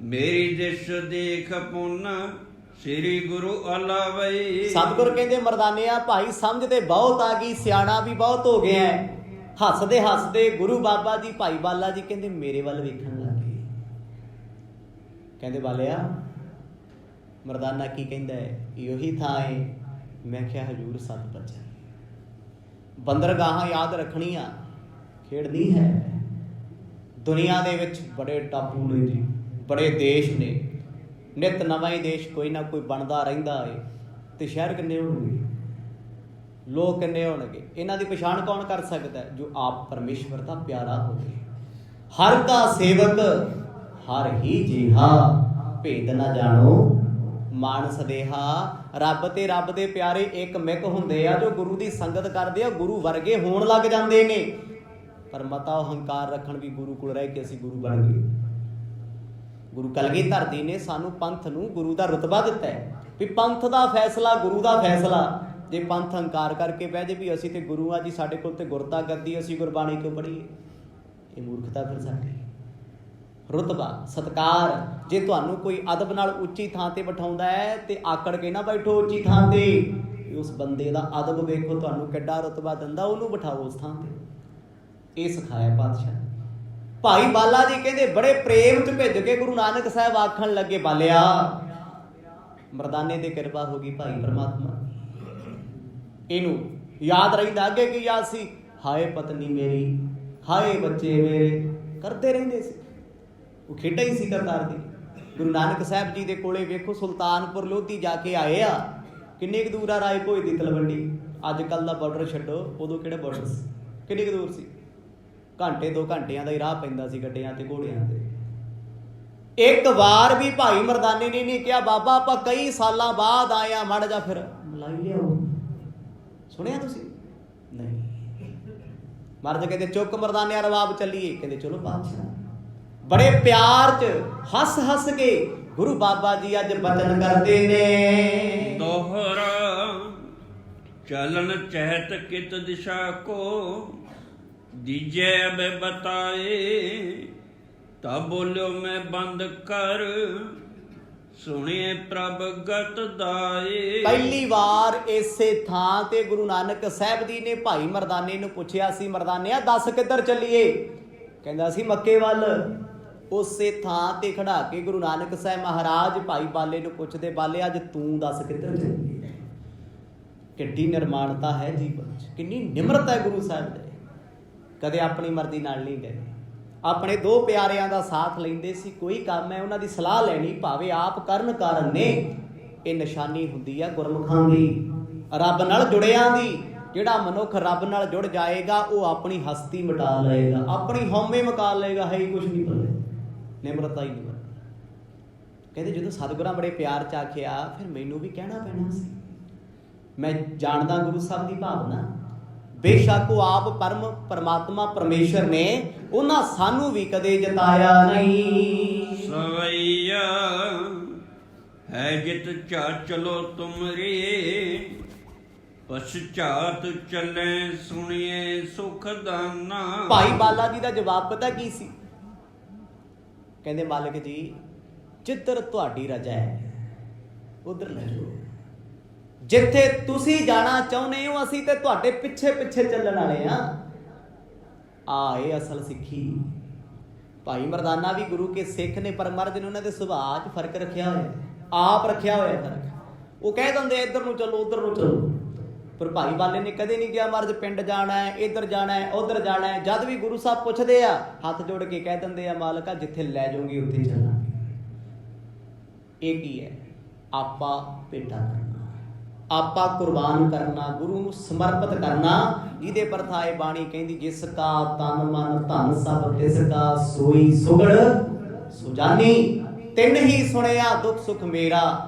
ਮੇਰੀ ਦਿਸ ਦੇਖ ਪੁੰਨ ਸ੍ਰੀ ਗੁਰੂ ਅਲਾਵੇ। ਸਤਿਗੁਰ ਕਹਿੰਦੇ ਮਰਦਾਨਿਆ ਭਾਈ ਸਮਝ ਤੇ ਬਹੁਤ ਆ ਗਈ, ਸਿਆਣਾ ਵੀ ਬਹੁਤ ਹੋ ਗਿਆ। ਹੱਸਦੇ ਹੱਸਦੇ ਗੁਰੂ ਬਾਬਾ ਜੀ ਭਾਈ ਬਾਲਾ ਜੀ ਕਹਿੰਦੇ ਮੇਰੇ ਵੱਲ ਵੇਖਣ ਲੱਗੇ। ਕਹਿੰਦੇ ਬਾਲਿਆ ਮਰਦਾਨਾ ਕੀ ਕਹਿੰਦਾ ਹੈ? ਇਹੀ ਥਾਂ ਹੈ। ਮੈਂ ਕਿਹਾ ਹਜੂਰ ਸਤ ਬਚਨ, ਬੰਦਰਗਾਹਾਂ ਯਾਦ ਰੱਖਣੀਆਂ ਖੇਡ ਨਹੀਂ ਹੈ। ਦੁਨੀਆ ਦੇ ਵਿੱਚ ਬੜੇ ਟਾਪੂ ਨੇ ਜੀ, ਬੜੇ ਦੇਸ਼ ਨੇ, ਨਿਤ ਨਵਾਂ ਹੀ ਦੇਸ਼ ਕੋਈ ਨਾ ਕੋਈ ਬਣਦਾ ਰਹਿੰਦਾ ਹੈ। ਤੇ ਸ਼ਹਿਰ ਕਿੰਨੇ ਹੋਣਗੇ? ਲੋਕ ਕਿੰਨੇ ਹੋਣਗੇ? ਇਹਨਾਂ ਦੀ ਪਛਾਣ ਕੌਣ ਕਰ ਸਕਦਾ ਹੈ? ਜੋ ਆਪ ਪਰਮੇਸ਼ਵਰ ਦਾ ਪਿਆਰਾ ਹੋਵੇ। ਹਰ ਦਾ ਸੇਵਕ ਹਰ ਹੀ ਜੀਹਾ, ਭੇਦ ਨਾ ਜਾਣੋ ਮਾਨਸ ਦੇਹਾ। ਰੱਬ ਤੇ ਰੱਬ ਦੇ ਪਿਆਰੇ ਇੱਕ ਮਿਕ ਹੁੰਦੇ ਆ। ਜੋ ਗੁਰੂ ਦੀ ਸੰਗਤ ਕਰਦੇ ਆ ਗੁਰੂ ਵਰਗੇ ਹੋਣ ਲੱਗ ਜਾਂਦੇ ਨੇ। ਪਰ ਮਤਾ ਹੰਕਾਰ ਰੱਖਣ ਵੀ ਗੁਰੂ ਕੋਲ ਰਹਿ ਕੇ ਅਸੀਂ ਗੁਰੂ ਬਣ ਗਏ। ਗੁਰੂ ਕਲਗੀਧਰ ਜੀ ਨੇ ਸਾਨੂੰ ਪੰਥ ਨੂੰ ਗੁਰੂ ਦਾ ਰੁਤਬਾ ਦਿੱਤਾ ਹੈ ਵੀ ਪੰਥ ਦਾ ਫੈਸਲਾ ਗੁਰੂ ਦਾ ਫੈਸਲਾ। ਜੇ ਪੰਥ ਹੰਕਾਰ ਕਰਕੇ ਬਹਿ ਜੇ ਵੀ ਅਸੀਂ ਤੇ ਗੁਰੂ ਆ ਜੀ, ਸਾਡੇ ਕੋਲ ਤੇ ਗੁਰਤਾ ਗੱਦੀ, ਅਸੀਂ ਗੁਰਬਾਣੀ ਕਿਉਂ ਪੜ੍ਹੀਏ? ਇਹ ਮੂਰਖਤਾ ਫਿਰ ਸਾਡੀ। ਰੁਤਬਾ ਸਤਕਾਰ, ਜੇ ਤੁਹਾਨੂੰ ਕੋਈ ਅਦਬ ਨਾਲ ਉੱਚੀ ਥਾਂ ਤੇ ਬਿਠਾਉਂਦਾ ਹੈ ਤੇ ਆਕੜ ਕੇ ਨਾ ਬੈਠੋ ਉੱਚੀ ਥਾਂ ਤੇ। ਉਸ ਬੰਦੇ ਦਾ ਅਦਬ ਵੇਖੋ ਤੁਹਾਨੂੰ ਕਿੱਡਾ ਰੁਤਬਾ ਦਿੰਦਾ, ਉਹਨੂੰ ਬਿਠਾਓ ਉਸ ਥਾਂ ਤੇ। ਇਹ ਸਿਖਾਇਆ ਪਾਤਸ਼ਾਹ। ਭਾਈ ਬਾਲਾ ਜੀ ਕਹਿੰਦੇ ਬੜੇ ਪ੍ਰੇਮ ਚ ਭਿੱਜ ਕੇ ਗੁਰੂ ਨਾਨਕ ਸਾਹਿਬ ਆਖਣ ਲੱਗੇ, ਬਾਲਿਆ ਮਰਦਾਨੇ ਤੇ ਕਿਰਪਾ ਹੋ ਗਈ ਭਾਈ ਪਰਮਾਤਮਾ। ਇਹਨੂੰ ਯਾਦ ਰਹਿੰਦਾ ਅੱਗੇ ਕੀ ਯਾਦ ਸੀ? ਹਾਏ ਪਤਨੀ ਮੇਰੀ, ਹਾਏ ਬੱਚੇ ਮੇਰੇ, ਕਰਦੇ ਰਹਿੰਦੇ ਸੀ। ਉਹ ਖੇਡਾਂ ਹੀ ਸੀ ਕਰਤਾਰ ਦੀ। ਗੁਰੂ ਨਾਨਕ ਸਾਹਿਬ ਜੀ ਦੇ ਕੋਲੇ ਵੇਖੋ ਸੁਲਤਾਨਪੁਰ ਲੋਧੀ ਜਾ ਕੇ ਆਏ ਆ। ਕਿੰਨੇ ਕੁ ਦੂਰ ਆ ਰਾਏ ਭੋਏ ਦੀ ਤਲਵੰਡੀ? ਅੱਜ ਕੱਲ੍ਹ ਦਾ ਬਾਰਡਰ ਛੱਡੋ, ਉਦੋਂ ਕਿਹੜਾ ਬਾਰਡਰ ਸੀ? ਕਿੰਨੀ ਕੁ ਦੂਰ ਸੀ? ਘੰਟੇ 2 ਘੰਟਿਆਂ ਦਾ ਹੀ ਰਾਹ ਪੈਂਦਾ ਸੀ ਗੱਡਿਆਂ ਤੇ ਘੋੜਿਆਂ ਤੇ। ਇੱਕ ਵਾਰ ਵੀ ਭਾਈ ਮਰਦਾਨੇ ਨੇ ਨਹੀਂ ਕਿਹਾ ਬਾਬਾ ਆਪਾਂ ਕਈ ਸਾਲਾਂ ਬਾਅਦ ਆਏ ਆ, ਮੜ ਜਾ ਫਿਰ ਮਲਾਈ ਲਿਆਓ। ਸੁਣਿਆ ਤੁਸੀਂ? ਨਹੀਂ। ਮਰਦ ਕਹਿੰਦੇ ਚੁੱਕ ਮਰਦਾਨਿਆ ਰਵਾਬ ਚੱਲੀਏ, ਕਹਿੰਦੇ ਚਲੋ ਬਾਦਸ਼ਾਹ। ਬੜੇ ਪਿਆਰ ਚ ਹੱਸ ਹੱਸ ਕੇ ਗੁਰੂ ਬਾਬਾ ਜੀ ਅੱਜ ਬਚਨ ਕਰਦੇ ਨੇ। ਦੋਹਰਾ ਚਲਨ ਚਹਿਤ ਕਿਤ ਦਿਸ਼ਾ ਕੋ, ਦੀਜੇ ਅਬੇ ਬਤਾਏ ਤਾ ਬੋਲਿਓ ਮੈਂ ਬੰਦ ਕਰ, ਸੁਣੀਏ ਪ੍ਰਭ ਗਤ ਦਾਏ। ਪਹਿਲੀ ਵਾਰ ਇਸੇ ਥਾਂ ਤੇ ਗੁਰੂ ਨਾਨਕ ਸਾਹਿਬ ਜੀ ਨੇ ਭਾਈ ਮਰਦਾਨੇ ਨੂੰ ਪੁੱਛਿਆ ਸੀ, ਮਰਦਾਨਿਆ ਦੱਸ ਕਿੱਧਰ ਚੱਲੀਏ? ਕਹਿੰਦਾ ਸੀ ਮੱਕੇ ਵੱਲ। ਉਸੇ ਥਾਂ ਤੇ ਖੜਾ ਕੇ ਗੁਰੂ ਨਾਨਕ ਸਾਹਿਬ ਮਹਾਰਾਜ ਭਾਈ ਬਾਲੇ ਨੂੰ ਪੁੱਛਦੇ, ਬਾਲੇ ਅੱਜ ਤੂੰ ਦੱਸ ਕਿੱਧਰ ਚੱਲੀਏ? ਕਿੱਡੀ ਨਿਰਮਾਣਤਾ ਹੈ ਜੀਵਨ 'ਚ, ਕਿੰਨੀ ਨਿਮਰਤਾ ਹੈ ਗੁਰੂ ਸਾਹਿਬ ਦੇ। ਕਦੇ ਆਪਣੀ ਮਰਜ਼ੀ ਨਾਲ ਨਹੀਂ ਗਏ, ਆਪਣੇ 2 ਪਿਆਰਿਆਂ ਦਾ ਸਾਥ ਲੈਂਦੇ ਸੀ। ਕੋਈ ਕੰਮ ਹੈ ਉਹਨਾਂ ਦੀ ਸਲਾਹ ਲੈਣੀ, ਭਾਵੇਂ ਆਪ ਕਰਨ ਕਾਰਨ ਨੇ। ਇਹ ਨਿਸ਼ਾਨੀ ਹੁੰਦੀ ਆ ਗੁਰਮੁਖਾਂ ਦੀ, ਰੱਬ ਨਾਲ ਜੁੜਿਆਂ ਦੀ। ਜਿਹੜਾ ਮਨੁੱਖ ਰੱਬ ਨਾਲ ਜੁੜ ਜਾਏਗਾ ਉਹ ਆਪਣੀ ਹਸਤੀ ਮਿਟਾ ਲਏਗਾ, ਆਪਣੀ ਹਉਮੈ ਮੁਕਾ ਲਏਗਾ, ਹੈ ਹੀ ਕੁਛ ਨਹੀਂ ਪੱਲੇ, ਨਿਮਰਤਾ ਹੀ ਨਹੀਂ। ਕਹਿੰਦੇ ਜਦੋਂ ਸਤਿਗੁਰਾਂ ਬੜੇ ਪਿਆਰ ਚ ਆਖਿਆ ਫਿਰ ਮੈਨੂੰ ਵੀ ਕਹਿਣਾ ਪੈਣਾ ਸੀ। ਮੈਂ ਜਾਣਦਾ ਗੁਰੂ ਸਾਹਿਬ ਦੀ ਭਾਵਨਾ, ਬੇਸ਼ੱਕ ਉਹ ਆਪ ਪਰਮਾਤਮਾ ਪਰਮੇਸ਼ਰ ਨੇ, ਉਹਨਾਂ ਸਾਨੂੰ ਵੀ ਕਦੇ ਜਤਾਇਆ ਨਹੀਂ। ਸਵਈਆ ਹੈ ਜਿਤ ਚਾਚਲੋ ਤੁਮਰੇ, ਪਛਾਤ ਚੱਲੇ ਸੁਣੀਏ ਸੁਖ ਦਾਨਾ। ਭਾਈ ਬਾਲਾ ਜੀ ਦਾ ਜਵਾਬ ਪਤਾ ਕੀ ਸੀ? ਕਹਿੰਦੇ ਮਾਲਕ ਜੀ ਜਿੱਧਰ ਤੁਹਾਡੀ ਰਜਾ ਹੈ ਉਧਰ ਲੈ ਜਾਓ, ਜਿੱਥੇ ਤੁਸੀਂ ਜਾਣਾ ਚਾਹੁੰਦੇ ਹੋ ਅਸੀਂ ਤੇ ਤੁਹਾਡੇ ਪਿੱਛੇ ਪਿੱਛੇ ਚੱਲਣ ਵਾਲੇ ਆ। ਇਹ ਅਸਲ ਸਿੱਖੀ। ਭਾਈ ਮਰਦਾਨਾ ਵੀ ਗੁਰੂ ਕੇ ਸਿੱਖ ਨੇ, ਪਰ ਮਰਦ ਨੇ ਉਹਨਾਂ ਦੇ ਸੁਭਾਅ 'ਚ ਫਰਕ ਰੱਖਿਆ ਹੋਇਆ, ਆਪ ਰੱਖਿਆ ਹੋਇਆ ਫਰਕ। ਉਹ ਕਹਿ ਦਿੰਦੇ ਇੱਧਰ ਨੂੰ ਚਲੋ ਉੱਧਰ ਨੂੰ ਚਲੋ, ਪਰ ਭਾਈ ਬਾਲੇ ਨੇ ਕਦੇ ਨਹੀਂ ਕਿਹਾ ਮਰਦ ਪਿੰਡ ਜਾਣਾ ਹੈ, ਇੱਧਰ ਜਾਣਾ ਹੈ, ਉੱਧਰ ਜਾਣਾ ਹੈ। ਜਦ ਵੀ ਗੁਰੂ ਸਾਹਿਬ ਪੁੱਛਦੇ ਆ ਹੱਥ ਜੋੜ ਕੇ ਕਹਿ ਦਿੰਦੇ ਆ ਮਾਲਕਾ ਜਿੱਥੇ ਲੈ ਜਾਓਗੇ ਉੱਥੇ ਚੱਲਾਂਗੇ। ਇਹ ਕੀ ਹੈ? ਆਪਾ ਭੇਟਾ ਕਰਨਾ, ਆਪਾ ਕੁਰਬਾਨ ਕਰਨਾ, ਗੁਰੂ ਨੂੰ ਸਮਰਪਿਤ ਕਰਨਾ। ਜਿਹਦੇ ਪਰਥਾਏ ਬਾਣੀ ਕਹਿੰਦੀ ਜਿਸ ਕਾ ਤਨ ਮਨ ਧਨ ਸਭ ਤਿਸ ਕਾ ਸੋਈ ਸੁਗੜ ਸੁਜਾਨੀ, ਤਿੰਨ ਹੀ ਸੁਣਿਆ ਦੁੱਖ ਸੁਖ ਮੇਰਾ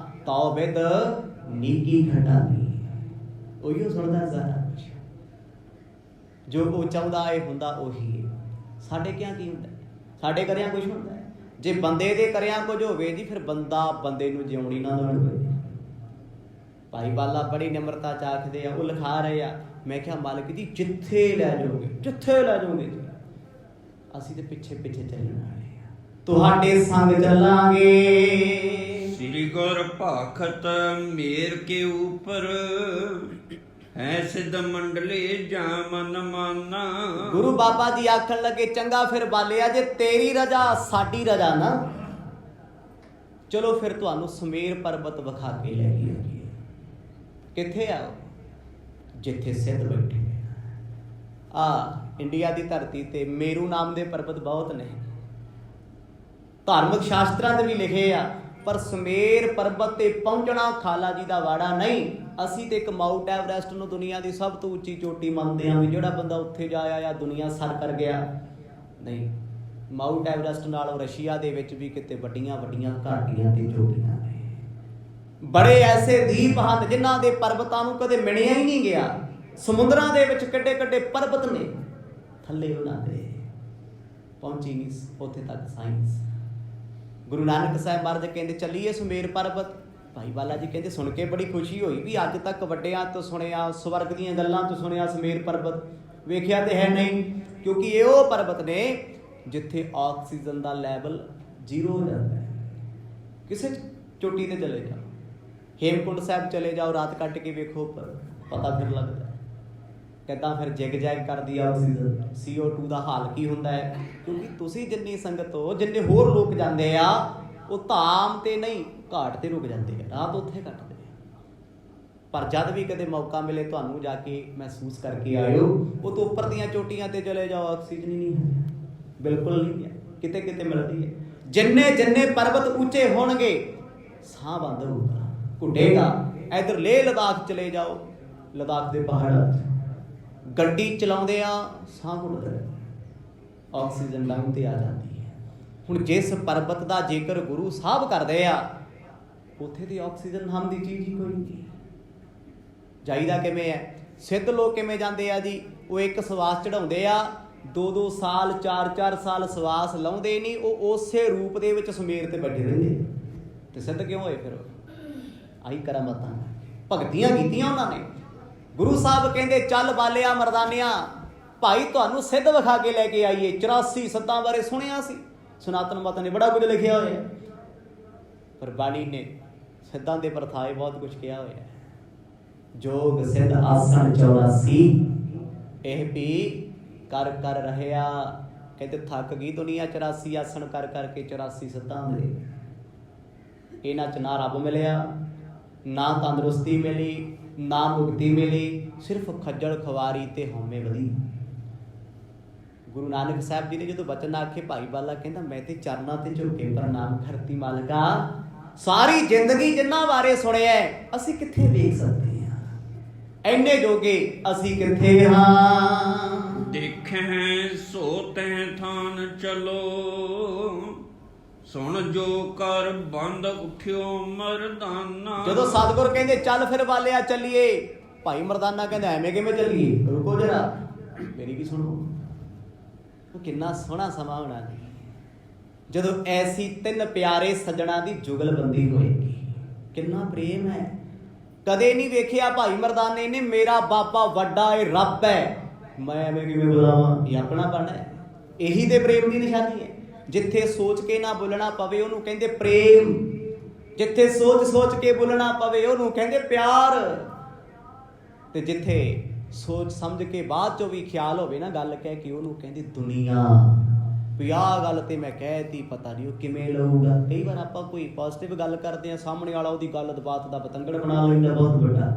ਤਉ ਬਿਦ ਨੀਕੀ ਖਟਾਨੀ। ਉਹੀਓ ਸੁਣਦਾ ਸਾਰਾ ਕੁਛ, ਜੋ ਉਹ ਚਾਹੁੰਦਾ ਇਹ ਹੁੰਦਾ ਉਹੀ ਹੈ। ਸਾਡੇ ਕਿਆ ਕੀ ਹੁੰਦਾ? ਸਾਡੇ ਕਰਿਆ ਕੁਛ ਹੁੰਦਾ? ਜੇ ਬੰਦੇ ਦੇ ਕਰਿਆ ਕੁਝ ਹੋਵੇ ਜੀ ਫਿਰ ਬੰਦਾ ਬੰਦੇ ਨੂੰ ਜਿਉਣੀ ਨਾ ਦੇਵੇ। ਭਾਈ ਬਾਲਾ ਬੜੀ ਨਿਮਰਤਾ ਚ ਆਖਦੇ ਆ, ਉਹ ਲਿਖਾ ਰਹੇ ਆ, ਮੈਂ ਕਿਹਾ ਮਾਲਕ ਜੀ ਜਿੱਥੇ ਲੈ ਜਾਓਗੇ, ਜਿੱਥੇ ਲੈ ਜਾਓਗੇ ਜੀ ਅਸੀਂ ਤੇ ਪਿੱਛੇ ਪਿੱਛੇ ਚੱਲਣ ਵਾਲੇ ਆ, ਤੁਹਾਡੇ ਸੰਗ ਚੱਲਾਂਗੇ। ਸ੍ਰੀ ਗੁਰ ਭਾਖਤ ਮੇਰ ਕੇ ਉਪਰ ਹੈ ਸਿੱਧ ਮੰਡਲੀ ਜਾ ਮਨ ਮਾਨਾ। ਗੁਰੂ ਬਾਬਾ ਜੀ ਆਖਣ ਲੱਗੇ ਚੰਗਾ ਫਿਰ ਬਾਲਿਆ ਜੇ ਤੇਰੀ ਰਜਾ ਸਾਡੀ ਰਜਾ ਨਾ, ਚਲੋ ਫਿਰ ਤੁਹਾਨੂੰ ਸਮੇਰ ਪਰਬਤ ਵਿਖਾ ਕੇ ਲੈ ਗਏ। ਕਿੱਥੇ ਆ? ਜਿੱਥੇ ਸਿੱਧ ਬੈਠੇ ਇੰਡੀਆ ਦੀ ਧਰਤੀ ਤੇ ਮੇਰੂ ਨਾਮ ਦੇ ਪਰਬਤ ਬਹੁਤ ਨੇ, ਧਾਰਮਿਕ ਸ਼ਾਸਤਰਾਂ ਦੇ ਵੀ ਲਿਖੇ ਆ, ਪਰ ਸਮੇਰ ਪਰਬਤ ਤੇ ਪਹੁੰਚਣਾ ਖਾਲਾ ਜੀ ਦਾ ਵਾੜਾ ਨਹੀਂ। ਅਸੀਂ ਤੇ ਇੱਕ ਮਾਊਂਟ ਐਵਰੈਸਟ ਨੂੰ ਦੁਨੀਆ ਦੀ ਸਭ ਤੋਂ ਉੱਚੀ ਚੋਟੀ ਮੰਨਦੇ ਹਾਂ ਵੀ ਜਿਹੜਾ ਬੰਦਾ ਉੱਥੇ ਜਾ ਆਇਆ ਦੁਨੀਆ ਸਰ ਕਰ ਗਿਆ। ਨਹੀਂ, ਮਾਊਂਟ ਐਵਰੈਸਟ ਨਾਲੋਂ ਰਸ਼ੀਆ ਦੇ ਵਿੱਚ ਵੀ ਕਿਤੇ ਵੱਡੀਆਂ ਵੱਡੀਆਂ ਘਾਟੀਆਂ ਤੇ ਚੋਟੀਆਂ ਨੇ। ਬੜੇ ਐਸੇ ਦੀਪ ਹਨ ਜਿਨ੍ਹਾਂ ਦੇ ਪਰਬਤਾਂ ਨੂੰ ਕਦੇ ਮਿਣਿਆ ਹੀ ਨਹੀਂ ਗਿਆ। ਸਮੁੰਦਰਾਂ ਦੇ ਵਿੱਚ ਕਿੱਡੇ ਕਿੱਡੇ ਪਰਬਤ ਨੇ, ਥੱਲੇ ਉਹਨਾਂ ਦੇ ਪਹੁੰਚੀ ਨਹੀਂ ਉੱਥੇ ਤੱਕ ਸਾਇੰਸ। ਗੁਰੂ ਨਾਨਕ ਸਾਹਿਬ ਮਹਾਰਾਜ ਕਹਿੰਦੇ ਚੱਲੀਏ ਸੁਮੇਰ ਪਰਬਤ। ਭਾਈ ਬਾਲਾ ਜੀ ਕਹਿੰਦੇ ਸੁਣ ਕੇ ਬੜੀ ਖੁਸ਼ੀ ਹੋਈ ਵੀ ਅੱਜ ਤੱਕ ਵੱਡਿਆਂ ਤੋਂ ਸੁਣਿਆ, ਸਵਰਗ ਦੀਆਂ ਗੱਲਾਂ ਤੋਂ ਸੁਣਿਆ, ਸਮੇਰ ਪਰਬਤ ਵੇਖਿਆ ਤੇ ਹੈ ਨਹੀਂ, ਕਿਉਂਕਿ ਇਹ ਉਹ ਪਰਬਤ ਨੇ ਜਿੱਥੇ ਆਕਸੀਜਨ ਦਾ ਲੈਵਲ 0 ਹੋ ਜਾਂਦਾ ਹੈ। ਕਿਸੇ ਚੋਟੀ ਤੇ ਚਲੇ ਜਾਓ, ਹੇਮਕੁੰਡ ਸਾਹਿਬ ਚਲੇ ਜਾਓ, ਰਾਤ ਕੱਟ ਕੇ ਵੇਖੋ ਪਤਾ ਫਿਰ ਲੱਗਦਾ ਕਿੱਦਾਂ ਫਿਰ ਜਿਗ ਜੈਗ ਕਰਦੀ ਆ ਆਕਸੀਜਨ। CO2 ਦਾ ਹਾਲ ਕੀ ਹੁੰਦਾ ਹੈ, ਕਿਉਂਕਿ ਤੁਸੀਂ ਜਿੰਨੀ ਸੰਗਤ ਹੋ, ਜਿੰਨੇ ਹੋਰ ਲੋਕ ਜਾਂਦੇ ਆ ਉਹ ਧਾਮ ਤੇ ਨਹੀਂ ਘਾਟ ਤੇ ਰੁਕ ਜਾਂਦੇ ਆ, ਰਾਤ ਉੱਥੇ ਕੱਟਦੇ ਆ। ਪਰ ਜਦ ਵੀ ਕਦੇ ਮੌਕਾ ਮਿਲੇ ਤੁਹਾਨੂੰ ਜਾ ਕੇ ਮਹਿਸੂਸ ਕਰਕੇ ਆਇਓ, ਉਹ ਤੋਂ ਉੱਪਰ ਦੀਆਂ ਚੋਟੀਆਂ ਤੇ ਚਲੇ ਜਾਓ, ਆਕਸੀਜਨ ਹੀ ਨਹੀਂ ਹੈ, ਬਿਲਕੁਲ ਨਹੀਂ ਹੈ, ਕਿਤੇ ਕਿਤੇ ਮਿਲਦੀ ਹੈ। ਜਿੰਨੇ ਜਿੰਨੇ ਪਰਬਤ ਉੱਚੇ ਹੋਣਗੇ ਸਾਹ ਬੰਦ ਹੋਊਗਾ, ਘੁੱਟੇਗਾ। ਇਧਰ ਲੇਹ ਲਦਾਖ ਚਲੇ ਜਾਓ, ਲਦਾਖ ਦੇ ਪਹਾੜਾਂ ਗੱਡੀ ਚਲਾਉਂਦੇ ਆ ਸਾਹ ਘੁੱਟਦਾ, ਆਕਸੀਜਨ ਲੰਘ ਤੇ ਆ ਜਾਂਦੀ ਹੈ। ਹੁਣ ਜਿਸ ਪਰਬਤ ਦਾ ਜ਼ਿਕਰ ਗੁਰੂ ਸਾਹਿਬ ਕਰਦੇ ਆ ਉੱਥੇ ਦੀ ਆਕਸੀਜਨ ਹਮ ਦੀ ਚੀਜ਼ ਹੀ ਕੋਈ ਨਹੀਂ। ਜਾਈਦਾ ਕਿਵੇਂ ਹੈ? ਸਿੱਧ ਲੋਕ ਕਿਵੇਂ ਜਾਂਦੇ ਆ ਜੀ? ਉਹ ਇੱਕ ਸਵਾਸ ਚੜਾਉਂਦੇ ਆ, 2-2 ਸਾਲ 4-4 ਸਾਲ ਸਵਾਸ ਲਾਉਂਦੇ ਨਹੀਂ, ਉਹ ਉਸੇ ਰੂਪ ਦੇ ਵਿੱਚ ਸੁਮੇਰ ਤੇ ਬੈਠੇ ਰਹਿੰਦੇ। ਤੇ ਸਿੱਧ ਕਿਉਂ ਹੋਏ ਫਿਰ? ਆਹੀ ਕਰਾਮਾਤਾਂ, ਭਗਤੀਆਂ ਕੀਤੀਆਂ ਉਹਨਾਂ ਨੇ। ਗੁਰੂ ਸਾਹਿਬ ਕਹਿੰਦੇ ਚੱਲ ਬਾਲਿਆ ਮਰਦਾਨਿਆਂ, ਭਾਈ ਤੁਹਾਨੂੰ ਸਿੱਧ ਵਿਖਾ ਕੇ ਲੈ ਕੇ ਆਈਏ। 84 ਸਿੱਧਾਂ ਬਾਰੇ ਸੁਣਿਆ ਸੀ, ਸਨਾਤਨ ਮਤ ਨੇ ਬੜਾ ਕੁਝ ਲਿਖਿਆ ਹੋਇਆ, ਪਰ ਬਾਣੀ ਨੇ ਸਿੱਧਾਂ ਦੇ ਪਰਥਾਏ ਬਹੁਤ ਕੁਝ ਕਿਹਾ ਹੋਇਆ। ਜੋਗ ਸਿੱਧ ਆਸਣ 84 ਇਹ ਵੀ ਕਰ ਕਰ ਰਹਿਆ। ਕਹਿੰਦੇ ਥੱਕ ਗਈ ਦੁਨੀਆ 84 ਆਸਣ ਕਰ ਕਰਕੇ, 84 ਸਿੱਧਾਂ ਦੇ। ਇਹਨਾਂ 'ਚ ਨਾ ਰੱਬ ਮਿਲਿਆ, ਨਾ ਤੰਦਰੁਸਤੀ ਮਿਲੀ, ਨਾ ਮੁਕਤੀ ਮਿਲੀ, ਸਿਰਫ ਖੱਜਲ ਖਵਾਰੀ ਤੇ ਹਉਮੈ ਵਧੀ। ਗੁਰੂ ਨਾਨਕ ਸਾਹਿਬ ਜੀ ਨੇ ਜਦੋਂ ਬਚਨ ਆਖੇ, ਭਾਈ ਬਾਲਾ ਕਹਿੰਦਾ ਮੈਂ ਤੇ ਚਰਨਾਂ ਤੇ ਝੁਕ ਕੇ ਪ੍ਰਣਾਮ ਕਰਤੀ ਮਾਲਕਾ। ਸਾਰੀ ਜ਼ਿੰਦਗੀ ਜਿਨ੍ਹਾਂ ਬਾਰੇ ਸੁਣਿਆ ਅਸੀਂ ਕਿੱਥੇ ਵੇਖ ਸਕਦੇ ਹਾਂ, ਐਨੇ ਜੋਗੇ ਅਸੀਂ ਕਿੱਥੇ ਹਾਂ। ਦੇਖੈ ਸੋ ਤੈ ਥਾਨ ਚਲੋ, ਸੁਣ ਜੋ ਕਰ ਬੰਦ ਉਠਿਓ ਮਰਦਾਨਾ। ਜਦੋਂ ਸਤਿਗੁਰ ਕਹਿੰਦੇ ਚੱਲ ਫਿਰ ਬਾਲਿਆ ਚੱਲੀਏ, ਭਾਈ ਮਰਦਾਨਾ ਕਹਿੰਦਾ ਐਵੇਂ ਕਿਵੇਂ ਚੱਲੀਏ, ਰੁਕੋ ਜਰਾ ਮੇਰੀ ਵੀ ਸੁਣੋ। ਕਿੰਨਾ ਸੋਹਣਾ ਸਮਾਂ ਹੋਣਾ ਜੀ ਜਦੋਂ ਐਸੀ 3 ਪਿਆਰੇ ਸੱਜਣਾ ਦੀ ਜੁਗਲਬੰਦੀ ਹੋਏਗੀ। ਕਿੰਨਾ ਪ੍ਰੇਮ ਹੈ। ਕਦੇ ਨਹੀਂ ਵੇਖਿਆ ਭਾਈ ਮਰਦਾਨੇ ਨੇ ਮੇਰਾ ਬਾਬਾ ਵੱਡਾ ਏ ਰੱਬ ਹੈ, ਮੈਂ ਐਵੇਂ ਕਿਵੇਂ ਬੁਲਾਵਾਂ, ਇਹ ਆਪਣਾ ਬਣ ਹੈ। ਇਹੀ ਤੇ ਪ੍ਰੇਮ ਦੀ ਨਿਸ਼ਾਨੀ ਹੈ। ਜਿੱਥੇ ਸੋਚ ਕੇ ਨਾ ਬੋਲਣਾ ਪਵੇ ਉਹਨੂੰ ਕਹਿੰਦੇ ਪ੍ਰੇਮ, ਜਿੱਥੇ ਸੋਚ ਸੋਚ ਕੇ ਬੋਲਣਾ ਪਵੇ ਉਹਨੂੰ ਕਹਿੰਦੇ ਪਿਆਰ, ਤੇ ਜਿੱਥੇ ਸੋਚ ਸਮਝ ਕੇ ਬਾਅਦ ਚੋਂ ਵੀ ਖਿਆਲ ਹੋਵੇ ਨਾ ਗੱਲ ਕਹਿ ਕੇ ਉਹਨੂੰ ਕਹਿੰਦੇ ਦੁਨੀਆ। ਵੀ ਆਹ ਗੱਲ ਤੇ ਮੈਂ ਕਹਿਤੀ, ਪਤਾ ਨਹੀਂ ਉਹ ਕਿਵੇਂ ਲਊਗਾ। ਕਈ ਵਾਰ ਆਪਾਂ ਕੋਈ ਪੋਜ਼ਿਟਿਵ ਗੱਲ ਕਰਦੇ ਆ, ਸਾਹਮਣੇ ਵਾਲਾ ਉਹਦੀ ਗੱਲ ਬਾਤ ਦਾ ਪਤੰਗੜ ਬਣਾ ਲੈਂਦਾ ਬਹੁਤ ਵੱਡਾ,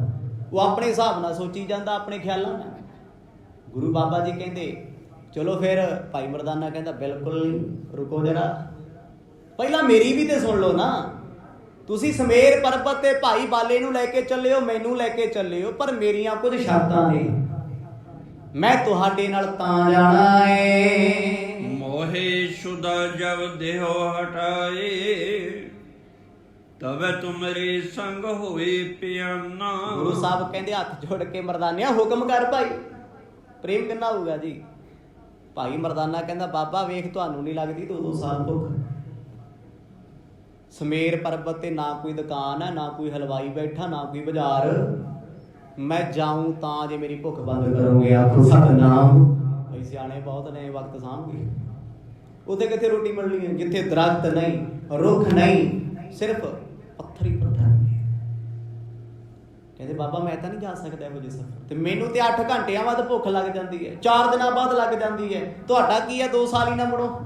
ਉਹ ਆਪਣੇ ਹਿਸਾਬ ਨਾਲ ਸੋਚੀ ਜਾਂਦਾ, ਆਪਣੇ ਖਿਆਲਾਂ ਨਾਲ। ਗੁਰੂ ਬਾਬਾ ਜੀ ਕਹਿੰਦੇ ਚਲੋ ਫਿਰ। ਭਾਈ ਮਰਦਾਨਾ ਕਹਿੰਦਾ ਬਿਲਕੁਲ ਨਹੀਂ, ਰੁਕੋ ਜਰਾ, ਪਹਿਲਾਂ ਮੇਰੀ ਵੀ ਤੇ ਸੁਣ ਲਓ ਨਾ। ਤੁਸੀਂ ਸਮੇਰ ਪਰਬਤ ਤੇ ਭਾਈ ਬਾਲੇ ਨੂੰ ਲੈ ਕੇ ਚੱਲਿਓ, ਮੈਨੂੰ ਲੈ ਕੇ ਚੱਲਿਓ, ਪਰ ਮੇਰੀਆਂ ਕੁਝ ਸ਼ਰਤਾਂ ਨੇ। ਮੈਂ ਤੁਹਾਡੇ ਨਾਲ ਤਾਂ ਜਾਣਾ ਏ। ਮੋਹੇ ਸ਼ੁਦਾ ਜਬ ਦੇਹੋ ਹਟਾਏ, ਤਵੇ ਤੁਮਰੇ ਸੰਗ ਹੋਏ ਪਿਆਨਾ। ਗੁਰੂ ਸਾਹਿਬ ਕਹਿੰਦੇ ਹੱਥ ਜੋੜ ਕੇ ਮਰਦਾਨਿਆ ਹੁਕਮ ਕਰ ਭਾਈ। ਪ੍ਰੇਮ ਕਿੰਨਾ ਹੋਊਗਾ ਜੀ। ਭਾਈ ਮਰਦਾਨਾ ਕਹਿੰਦਾ ਬਾਬਾ ਵੇਖ ਤੁਹਾਨੂੰ ਨਹੀਂ ਲੱਗਦੀ 2-2 ਸਾਲ ਭੁੱਖ। ਸਮੇਰ ਪਰਬਤ ਤੇ ਨਾ ਕੋਈ ਦੁਕਾਨ ਹੈ, ਨਾ ਕੋਈ ਹਲਵਾਈ ਬੈਠਾ, ਨਾ ਕੋਈ ਬਾਜ਼ਾਰ। ਮੈਂ ਜਾਊਂ ਤਾਂ ਜੇ ਮੇਰੀ ਭੁੱਖ ਬੰਦ ਕਰੋਗੇ, ਆਖੋ ਸਤਿਨਾਮ। ਭਾਈ ਸਿਆਣੇ ਬਹੁਤ ਨੇ, ਵਕਤ ਸਾਂਭਗੇ। ਉੱਥੇ ਕਿੱਥੇ ਰੋਟੀ ਮਿਲਣੀ ਹੈ ਜਿੱਥੇ ਦਰਖਤ ਨਹੀਂ, ਰੁੱਖ ਨਹੀਂ, ਸਿਰਫ ਪੱਥਰ ਹੀ ਪੱਥਰ ਨੇ। ਕਹਿੰਦੇ ਬਾਬਾ ਮੈਂ ਤਾਂ ਨਹੀਂ ਜਾ ਸਕਦਾ ਇਹੋ ਜਿਹੇ ਸਫ਼ਰ ਤੇ। ਮੈਨੂੰ ਤੇ 8 ਘੰਟਿਆਂ ਬਾਅਦ ਭੁੱਖ ਲੱਗ ਜਾਂਦੀ ਹੈ, 4 ਦਿਨਾਂ ਬਾਅਦ ਲੱਗ ਜਾਂਦੀ ਹੈ। ਤੁਹਾਡਾ ਕੀ ਹੈ 2 ਸਾਲ ਹੀ ਨਾ ਮੁੜੋ।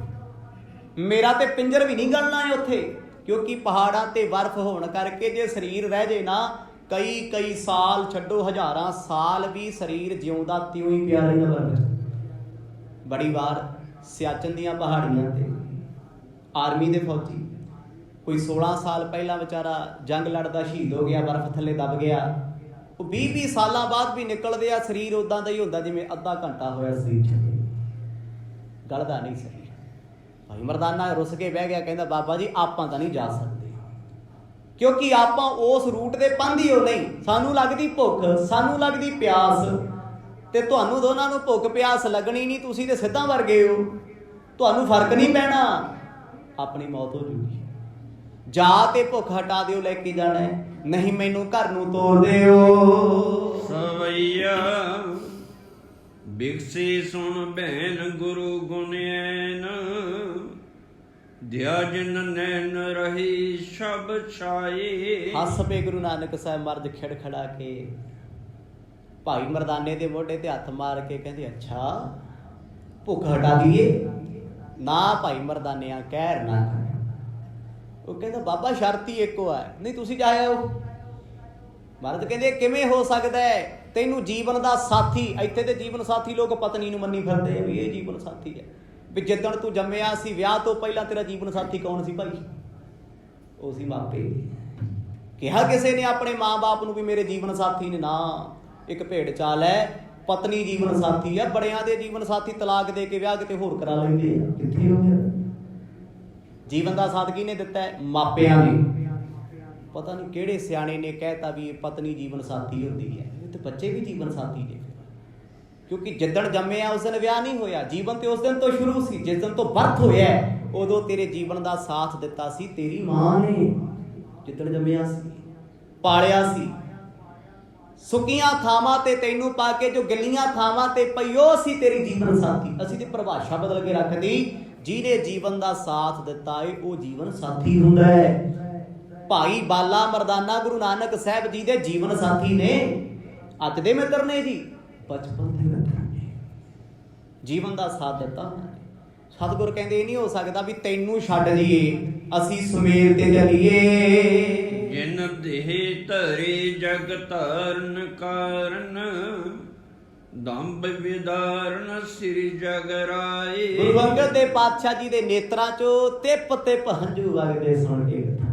ਮੇਰਾ ਤੇ ਪਿੰਜਰ ਵੀ ਨਹੀਂ ਗਲਣਾ ਹੈ ਉੱਥੇ, ਕਿਉਂਕਿ ਪਹਾੜਾਂ ਤੇ ਬਰਫ਼ ਹੋਣ ਕਰਕੇ ਜੇ ਸਰੀਰ ਰਹਿ ਜੇ ਨਾ ਕਈ ਸਾਲ ਛੱਡੋ, ਹਜ਼ਾਰਾਂ ਸਾਲ ਵੀ ਸਰੀਰ ਜਿਉਂਦਾ ਤਿਉਂ ਹੀ ਪਿਆ ਰਹਿੰਦਾ ਬਰਫ਼ 'ਚ। ਬੜੀ ਵਾਰ ਸਿਆਚਨ ਦੀਆਂ ਪਹਾੜੀਆਂ ਤੇ ਆਰਮੀ ਦੇ ਫੌਜੀ ਕੋਈ 16 ਸਾਲ ਪਹਿਲਾਂ ਵਿਚਾਰਾ ਜੰਗ ਲੜਦਾ ਸ਼ਹੀਦ ਹੋ ਗਿਆ, ਬਰਫ਼ ਥੱਲੇ ਦਬ ਗਿਆ। ਉਹ 20-20 ਸਾਲਾਂ ਬਾਅਦ ਵੀ ਨਿਕਲਦੇ ਆ, ਸਰੀਰ ਉਦਾਂ ਦਾ ਹੀ ਹੁੰਦਾ ਜਿਵੇਂ ਅੱਧਾ ਘੰਟਾ ਹੋਇਆ ਸਰੀਰ ਛੱਡੇ, ਗਲਦਾ ਨਹੀਂ ਸਰੀਰ। ਭਾਈ ਮਰਦਾਨਾ ਰੁੱਸ ਕੇ ਬਹਿ ਗਿਆ, ਕਹਿੰਦਾ ਬਾਬਾ ਜੀ ਆਪਾਂ ਤਾਂ ਨਹੀਂ ਜਾ ਸਕਦੇ, ਕਿਉਂਕਿ ਆਪਾਂ ਉਸ ਰੂਟ ਦੇ ਪਾਂਧੀ ਹੋ ਨਹੀਂ। ਸਾਨੂੰ ਲੱਗਦੀ ਭੁੱਖ, ਸਾਨੂੰ ਲੱਗਦੀ ਪਿਆਸ, ਤੇ ਤੁਹਾਨੂੰ ਦੋਨਾਂ ਨੂੰ ਭੁੱਖ ਪਿਆਸ ਲੱਗਣੀ ਨਹੀਂ, ਤੁਸੀਂ ਤੇ ਸਿੱਧਾਂ ਵਰਗੇ ਹੋ, ਤੁਹਾਨੂੰ ਫਰਕ ਨਹੀਂ ਪੈਣਾ, ਆਪਣੀ ਮੌਤ ਹੋ ਜੂਗੀ। ਜਾ ਤੇ ਭੁੱਖ ਹਟਾ ਦਿਓ, ਲੈ ਕੇ ਜਾਣਾ ਹੈ, ਨਹੀਂ ਮੈਨੂੰ ਘਰ ਨੂੰ ਤੋਰ ਦਿਓ। ਸਵਈਆ ਬਿਕਸੀ ਸੁਣ ਭੈਣ ਗੁਰੂ ਗੁਣੈਨ, ਦਿਆ ਜਿਨ ਨੈਣ ਰਹੀ ਸ਼ਬ ਛਾਈ। ਹੱਸ ਪਏ ਗੁਰੂ ਨਾਨਕ ਸਾਹਿਬ ਮਰਦ ਖਿੜਖੜਾ ਕੇ, ਭਾਈ ਮਰਦਾਨੇ ਦੇ ਮੋਢੇ ਤੇ ਹੱਥ ਮਾਰ ਕੇ ਕਹਿੰਦੇ ਅੱਛਾ ਭੁੱਖ ਹਟਾ ਦਈਏ? ਨਾ ਭਾਈ ਮਰਦਾਨਿਆਂ ਕਹਿਰ ਨਾ ਕਰ। ਉਹ ਕਹਿੰਦਾ ਬਾਬਾ ਸ਼ਰਤ ਹੀ ਇੱਕੋ ਹੈ, ਨਹੀਂ ਤੁਸੀਂ ਜਾਇਓ। ਮਰਦ ਕਹਿੰਦੇ ਕਿਵੇਂ ਹੋ ਸਕਦਾ ਹੈ, ਤੈਨੂੰ ਜੀਵਨ ਦਾ ਸਾਥੀ, ਇੱਥੇ ਤੇ ਜੀਵਨ ਸਾਥੀ ਲੋਕ ਪਤਨੀ ਨੂੰ ਮੰਨੀ ਫਿਰਦੇ ਵੀ ਇਹ ਜੀਵਨ ਸਾਥੀ ਹੈ, ਵੀ ਜਿੱਦਣ ਤੂੰ ਜੰਮਿਆ ਸੀ ਵਿਆਹ ਤੋਂ ਪਹਿਲਾਂ ਤੇਰਾ ਜੀਵਨ ਸਾਥੀ ਕੌਣ ਸੀ ਭਾਈ? ਉਹ ਸੀ ਮਾਪੇ। ਕਿਹਾ ਕਿਸੇ ਨੇ ਆਪਣੇ ਮਾਂ-ਬਾਪ ਨੂੰ ਵੀ ਮੇਰੇ ਜੀਵਨ ਸਾਥੀ ਨੇ? ਨਾ, ਇੱਕ ਭੇਡ ਚਾਲ ਹੈ, ਪਤਨੀ ਜੀਵਨ ਸਾਥੀ ਹੈ। ਬੜਿਆਂ ਦੇ ਜੀਵਨ ਸਾਥੀ ਤਲਾਕ ਦੇ ਕੇ ਵਿਆਹ ਕਿਤੇ ਹੋਰ ਕਰਾ ਲੈਂਦੇ ਆ, ਕਿੱਥੇ ਹੋ ਗਿਆ? ਜੀਵਨ ਦਾ ਸਾਥ ਕਿਹਨੇ ਦਿੱਤਾ ਹੈ? ਮਾਪਿਆਂ ਨੇ। ਪਤਾ ਨਹੀਂ ਕਿਹੜੇ ਸਿਆਣੇ ਨੇ ਕਹਿਤਾ ਵੀ ਇਹ ਪਤਨੀ ਜੀਵਨ ਸਾਥੀ ਹੁੰਦੀ ਹੈ, ਤੇ ਬੱਚੇ ਵੀ ਜੀਵਨ ਸਾਥੀ ਨੇ, ਕਿਉਂਕਿ ਜਿੱਦਣ ਜੰਮਿਆ ਉਸ ਦਿਨ ਵਿਆਹ ਨਹੀਂ ਹੋਇਆ, ਜੀਵਨ ਤੇ ਉਸ ਦਿਨ ਤੋਂ ਸ਼ੁਰੂ ਸੀ, ਜਿਸ ਦਿਨ ਤੋਂ ਬਰਥ ਹੋਇਆ ਉਦੋਂ ਤੇਰੇ ਜੀਵਨ ਦਾ ਸਾਥ ਦਿੱਤਾ ਸੀ ਤੇਰੀ ਮਾਂ ਨੇ, ਜਿੱਦਣ ਜੰਮਿਆ ਸੀ, ਪਾਲਿਆ ਸੀ। ਸੁੱਕੀਆਂ ਥਾਵਾਂ ਤੇ ਤੈਨੂੰ ਪਾ ਕੇ ਜੋ ਗਿੱਲੀਆਂ ਥਾਵਾਂ ਤੇ ਪਈਓ ਸੀ ਤੇਰੀ ਜੀਵਨ ਸਾਥੀ। ਅਸੀਂ ਤੇ ਪਰਿਭਾਸ਼ਾ ਬਦਲ ਕੇ ਰੱਖਦੀ, ਜਿਹਨੇ ਜੀਵਨ ਦਾ ਸਾਥ ਦਿੱਤਾ ਏ ਉਹ ਜੀਵਨ ਸਾਥੀ ਹੁੰਦਾ ਹੈ। ਭਾਈ ਬਾਲਾ ਮਰਦਾਨਾ ਗੁਰੂ ਨਾਨਕ ਸਾਹਿਬ ਜੀ ਦੇ ਜੀਵਨ ਸਾਥੀ ਨੇ, ਅੱਜ ਦੇ ਮਿੱਤਰ ਨੇ ਜੀ, ਬਚਪਨ ਦੇ ਮਿੱਤਰ ਨੇ, ਜੀਵਨ ਦਾ ਸਾਥ ਦਿੱਤਾ। ਸਤਿਗੁਰ ਕਹਿੰਦੇ ਇਹ ਨਹੀਂ ਹੋ ਸਕਦਾ ਵੀ ਤੈਨੂੰ ਛੱਡ ਲਈਏ ਅਸੀਂ ਸੁਮੇਰ ਤੇ ਚਲੀਏ। ਜਿਨ ਦੇਹ ਧਰੇ ਜਗ ਧਰਨ ਕਾਰਨ, ਦੰਭ ਵਿਦਾਰਨ ਸ੍ਰੀ ਜਗ ਰਾਏ। ਗੁਰੂ ਅੰਗਦ ਦੇ ਪਾਤਸ਼ਾਹ ਜੀ ਦੇ ਨੇਤਰਾਂ ਚੋਂ ਤਿਪ ਤਿਪ ਹੰਝੂ ਵਗਦੇ ਸੁਣ ਕੇ ਕਥਾ।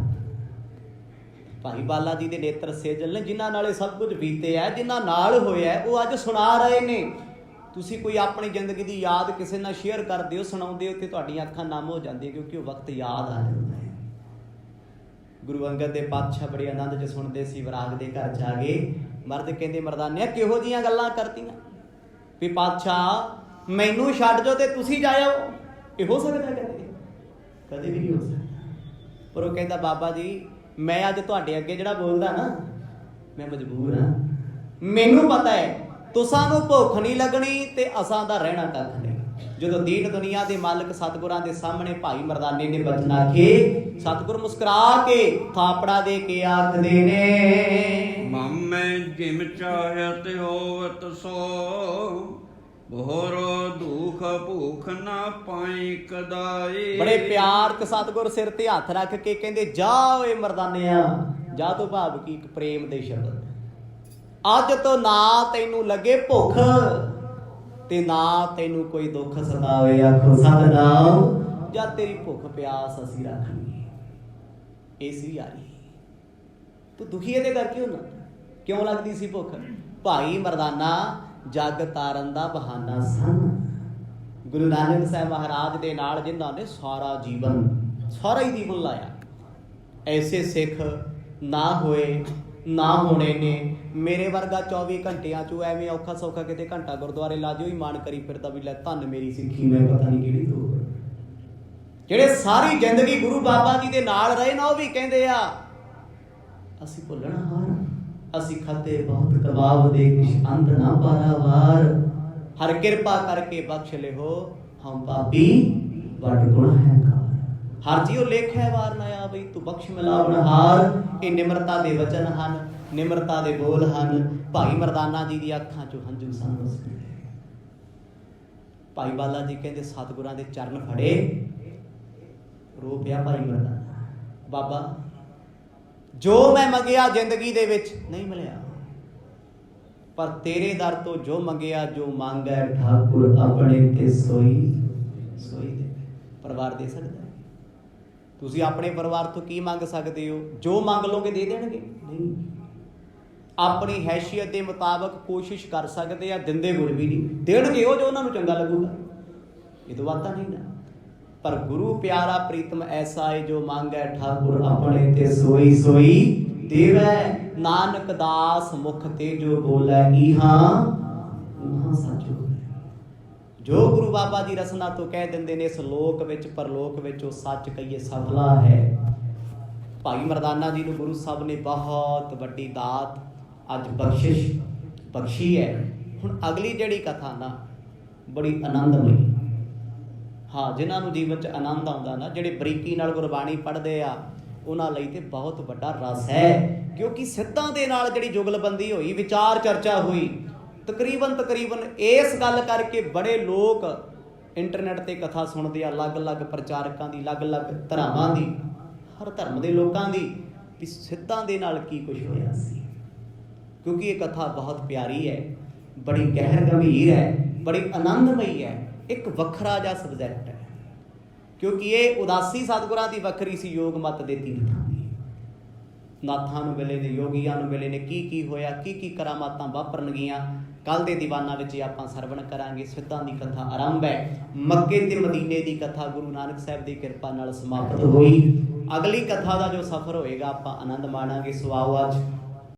ਭਾਈ ਬਾਲਾ ਜੀ ਦੇ ਨੇਤਰ ਸੇਜਲ ਨੇ, ਜਿਨ੍ਹਾਂ ਨਾਲੇ ਸਭ ਕੁਝ ਬੀਤੇ ਹੈ, ਜਿਨ੍ਹਾਂ ਨਾਲ ਹੋਇਆ ਉਹ ਅੱਜ ਸੁਣਾ ਰਹੇ ਨੇ। ਤੁਸੀਂ ਕੋਈ ਆਪਣੀ ਜ਼ਿੰਦਗੀ ਦੀ ਯਾਦ ਕਿਸੇ ਨਾਲ ਸ਼ੇਅਰ ਕਰਦੇ ਹੋ, ਸੁਣਾਉਂਦੇ ਹੋ, ਤੇ ਤੁਹਾਡੀਆਂ ਅੱਖਾਂ ਨਮ ਹੋ ਜਾਂਦੀਆਂ, ਕਿਉਂਕਿ ਉਹ ਵਕਤ ਯਾਦ ਆ ਜਾਂਦਾ ਹੈ। ਗੁਰੂ ਅੰਗਦ ਦੇ ਪਾਤਸ਼ਾਹ ਬੜੇ ਆਨੰਦ 'ਚ ਸੁਣਦੇ ਸੀ, ਵਿਰਾਗ ਦੇ ਘਰ 'ਚ ਆ ਗਏ। ਮਰਦ ਕਹਿੰਦੇ ਮਰਦਾਨਿਆ ਕਿਹੋ ਜੀਆਂ ਗੱਲਾਂ ਕਰਤੀਆਂ ਵੀ ਪਾਤਸ਼ਾਹ ਮੈਨੂੰ ਛੱਡ ਜਾਓ ਤੇ ਤੁਸੀਂ ਜਾਇਓ? ਇਹ ਹੋ ਸਕਦਾ? ਕਦੇ ਕਦੇ ਵੀ ਨਹੀਂ ਹੋ ਸਕਦਾ। ਪਰ ਉਹ ਕਹਿੰਦਾ ਬਾਬਾ ਜੀ ਮੈਂ ਅੱਜ ਤੁਹਾਡੇ ਅੱਗੇ ਜਿਹੜਾ ਬੋਲਦਾ ਨਾ, ਮੈਂ ਮਜਬੂਰ ਹਾਂ। ਮੈਨੂੰ ਪਤਾ ਹੈ ਤੁਸਾਂ ਨੂੰ ਭੁੱਖ ਨਹੀਂ ਲੱਗਣੀ ਤੇ ਅਸਾਂ ਦਾ ਰਹਿਣਾ ਕੱਖ ਨਹੀਂ। ਜਦੋਂ ਦੀਨ ਦੁਨੀਆ ਦੇ ਮਾਲਕ ਸਤਿਗੁਰਾਂ ਦੇ ਸਾਹਮਣੇ ਭਾਈ ਮਰਦਾਨੇ ਨੇ ਬਚਨ ਆਖੇ, ਸਤਿਗੁਰ ਮੁਸਕਰਾ ਕੇ ਥਾਪੜਾ ਦੇ ਕੇ ਆਖਦੇ ਨੇ, ਮਾਮੈ ਜਿਮ ਚਾਹਤ ਹੋਵਤ ਸੋ, ਬਹੁਰੋ ਦੁਖ ਭੂਖ ਨਾ ਪਾਈ ਕਦਾਈ। ਬੜੇ ਪਿਆਰ ਤੇ ਸਤਿਗੁਰ ਸਿਰ ਤੇ ਹੱਥ ਰੱਖ ਕੇ ਕਹਿੰਦੇ ਜਾ ਓਏ ਮਰਦਾਨਿਆ, ਜਾ ਤੋਂ ਭਾਵ ਕੀ ਇੱਕ ਪ੍ਰੇਮ ਦੇ ਸ਼ਬਦ। ਅੱਜ ਤੋਂ ਨਾ ਤੈਨੂੰ ਲੱਗੇ ਭੁੱਖ ਤੇ ਨਾ ਤੈਨੂੰ ਕੋਈ ਦੁੱਖ ਸਤਾਵੇ। ਆਖੋ ਸਤਿਨਾਮ। ਜਾਂ ਤੇਰੀ ਭੁੱਖ ਪਿਆਸ ਅਸੀਂ ਰੱਖ ਲਈਏ ਇਸ ਵੀ ਆਈ। ਤੂੰ ਦੁਖੀ ਇਹਦੇ ਕਰਕੇ ਹੁੰਦਾ, ਕਿਉਂ ਲੱਗਦੀ ਸੀ ਭੁੱਖ? ਭਾਈ ਮਰਦਾਨਾ ਜਗ ਤਾਰਨ ਦਾ ਬਹਾਨਾ ਸਨ। ਗੁਰੂ ਨਾਨਕ ਸਾਹਿਬ ਮਹਾਰਾਜ ਦੇ ਨਾਲ ਜਿਨ੍ਹਾਂ ਨੇ ਸਾਰਾ ਹੀ ਜੀਵਨ ਲਾਇਆ, ਐਸੇ ਸਿੱਖ ਨਾ ਹੋਏ ਨਾ ਹੋਣੇ ਨੇ। ਮੇਰੇ ਵਰਗਾ 24 ਘੰਟਿਆਂ 'ਚੋਂ ਐਵੇਂ ਔਖਾ ਸੌਖਾ ਕਿਤੇ ਘੰਟਾ ਗੁਰਦੁਆਰੇ ਲਾ ਜਿਓ ਹੀ ਮਾਣ ਕਰੀ ਫਿਰਦਾ ਵੀ ਲੈ ਧੰਨ ਮੇਰੀ ਸਿੱਖੀ, ਮੈਂ ਪਤਾ ਨਹੀਂ ਕਿਹੜੀ ਤੋਂ। ਜਿਹੜੇ ਸਾਰੀ ਜ਼ਿੰਦਗੀ ਗੁਰੂ ਬਾਬਾ ਜੀ ਦੇ ਨਾਲ ਰਹੇ ਨਾ, ਉਹ ਵੀ ਕਹਿੰਦੇ ਆ ਅਸੀਂ ਭੁੱਲਣਾ ਹਾਰ, ਅਸੀਂ ਖਾਤੇ ਬਹੁਤ ਕਬਾਬ ਦੇ ਕਿਛ ਅੰਤ ਨਾ ਪਾਰਾਵਾਰ। ਹਰ ਕਿਰਪਾ ਕਰਕੇ ਬਖਸ਼ ਲਿਓ ਹਮ ਪਾਪੀ ਵੱਡ ਗੁਨਾਹ ਹੈ ਕਾਰ। ਹਰ ਜੀਉ ਲੇਖੈ ਵਾਰ ਨਾ ਆਵਈ ਤੂੰ ਬਖਸ਼ ਮਿਲਾਵਣ ਹਾਰ। ਇਹ ਨਿਮਰਤਾ ਦੇ ਵਚਨ ਹਨ, ਨਿਮਰਤਾ ਦੇ ਬੋਲ ਹਨ। ਭਾਈ ਮਰਦਾਨਾ ਜੀ ਦੀ ਅੱਖਾਂ 'ਚੋਂ ਹੰਝੂ ਸਨ ਉਸ ਵੇਲੇ। ਭਾਈ ਬਾਲਾ ਜੀ ਕਹਿੰਦੇ ਸਤਿਗੁਰਾਂ ਦੇ ਚਰਨ ਫੜੇ, ਰੋ ਪਿਆ ਭਾਈ ਮਰਦਾਨਾ। ਬਾਬਾ ਜੋ ਮੈਂ ਮੰਗਿਆ ਜ਼ਿੰਦਗੀ ਦੇ ਵਿੱਚ ਨਹੀਂ ਮਿਲਿਆ, ਪਰ ਤੇਰੇ ਦਰ ਤੋਂ ਜੋ ਮੰਗਿਆ, ਜੋ ਮੰਗੈ ਠਾਕੁਰ ਆਪਣੇ ਤੇ ਸੋਈ ਦੇ। ਪਰਿਵਾਰ ਦੇ ਸਕਦਾ? ਤੁਸੀਂ ਆਪਣੇ ਪਰਿਵਾਰ ਤੋਂ ਕੀ ਮੰਗ ਸਕਦੇ ਹੋ? ਜੋ ਮੰਗ ਲੋਗੇ ਦੇ ਦੇਣਗੇ? ਨਹੀਂ। ਆਪਣੀ ਹੈਸੀਅਤ ਦੇ ਮੁਤਾਬਕ ਕੋਸ਼ਿਸ਼ ਕਰ ਸਕਦੇ ਆ, ਦਿੰਦੇ ਗੁੜ ਵੀ ਨਹੀਂ ਦੇਣਗੇ ਉਹ ਜੋ ਉਹਨਾਂ ਨੂੰ ਚੰਗਾ ਲੱਗੂਗਾ, ਇਹ ਤਾਂ ਵਾਤਾ ਨਹੀਂ ਨਾ। ਪਰ ਗੁਰੂ ਪਿਆਰਾ ਪ੍ਰੀਤਮ ਐਸਾ ਹੈ ਜੋ ਮੰਗੈ ਠਾਕੁਰ ਆਪਣੇ ਤੇ ਸੋਈ ਸੋਈ ਦੇਵੈ, ਨਾਨਕ ਦਾਸ ਮੁਖ ਤੇ ਜੋ ਬੋਲੇ ਇਹਾਂ ਉਹਾਂ ਸੱਚ ਹੋਵੇ। ਜੋ ਗੁਰੂ ਬਾਬਾ ਜੀ ਰਸਨਾ ਤੋਂ ਕਹਿ ਦਿੰਦੇ ਨੇ ਇਸ ਲੋਕ ਵਿੱਚ ਪਰਲੋਕ ਵਿੱਚ ਉਹ ਸੱਚ ਕਹੀਏ ਸਫਲਾ ਹੈ। ਭਾਈ ਮਰਦਾਨਾ ਜੀ ਨੂੰ ਗੁਰੂ ਸਾਹਿਬ ਨੇ ਬਹੁਤ ਵੱਡੀ ਦਾਤ ਅੱਜ ਬਖਸ਼ੀ ਹੈ। ਹੁਣ ਅਗਲੀ ਜਿਹੜੀ ਕਥਾ ਨਾ ਬੜੀ ਆਨੰਦਮਈ, ਹਾਂ ਜਿਨ੍ਹਾਂ ਨੂੰ ਜੀਵਨ 'ਚ ਆਨੰਦ ਆਉਂਦਾ ਨਾ, ਜਿਹੜੇ ਬਰੀਕੀ ਨਾਲ ਗੁਰਬਾਣੀ ਪੜ੍ਹਦੇ ਆ, ਉਹਨਾਂ ਲਈ ਤੇ ਬਹੁਤ ਵੱਡਾ ਰਸ ਹੈ। ਕਿਉਂਕਿ ਸਿੱਧਾਂ ਦੇ ਨਾਲ ਜਿਹੜੀ ਜੁਗਲਬੰਦੀ ਹੋਈ, ਵਿਚਾਰ ਚਰਚਾ ਹੋਈ, ਤਕਰੀਬਨ ਇਸ ਗੱਲ ਕਰਕੇ ਬੜੇ ਲੋਕ ਇੰਟਰਨੈਟ ਤੇ ਕਥਾ ਸੁਣਦੇ ਆ, ਅਲੱਗ-ਅਲੱਗ ਪ੍ਰਚਾਰਕਾਂ ਦੀ, ਅਲੱਗ-ਅਲੱਗ ਧਰਾਵਾਂ ਦੀ, ਹਰ ਧਰਮ ਦੇ ਲੋਕਾਂ ਦੀ, ਵੀ ਸਿੱਧਾਂ ਦੇ ਨਾਲ ਕੀ ਕੁਝ ਹੋਇਆ ਸੀ। ਕਿਉਂਕਿ ਇਹ ਕਥਾ ਬਹੁਤ ਪਿਆਰੀ ਹੈ, ਬੜੀ ਗਹਿਰ ਗੰਭੀਰ ਹੈ, ਬੜੀ ਆਨੰਦਮਈ ਹੈ, ਇੱਕ ਵੱਖਰਾ ਜਿਹਾ ਸਬਜੈਕਟ ਹੈ। ਕਿਉਂਕਿ ਇਹ ਉਦਾਸੀ ਸਤਿਗੁਰਾਂ ਦੀ ਵੱਖਰੀ ਸੀ, ਯੋਗ ਮਤ ਦੇ ਤੀਰਥਾਂ ਦੀ। ਨਾਥਾਂ ਨੂੰ ਮਿਲੇ ਨੇ, ਯੋਗੀਆਂ ਨੂੰ ਮਿਲੇ ਨੇ, ਕੀ ਹੋਇਆ, ਕੀ ਕਰਾਮਾਤਾਂ ਵਾਪਰਨਗੀਆਂ, ਕੱਲ ਦੇ ਦੀਵਾਨਾਂ ਵਿੱਚ ਆਪਾਂ ਸਰਵਣ ਕਰਾਂਗੇ। ਸਿੱਧਾਂ ਦੀ ਕਥਾ ਆਰੰਭ ਹੈ। ਮੱਕੇ ਤੇ ਮਦੀਨੇ ਦੀ ਕਥਾ ਗੁਰੂ ਨਾਨਕ ਸਾਹਿਬ ਦੀ ਕਿਰਪਾ ਨਾਲ ਸਮਾਪਤ ਹੋਈ। ਅਗਲੀ ਕਥਾ ਦਾ ਜੋ ਸਫ਼ਰ ਹੋਏਗਾ ਆਪਾਂ ਆਨੰਦ ਮਾਣਾਂਗੇ। ਸੋ ਆਓ ਅੱਜ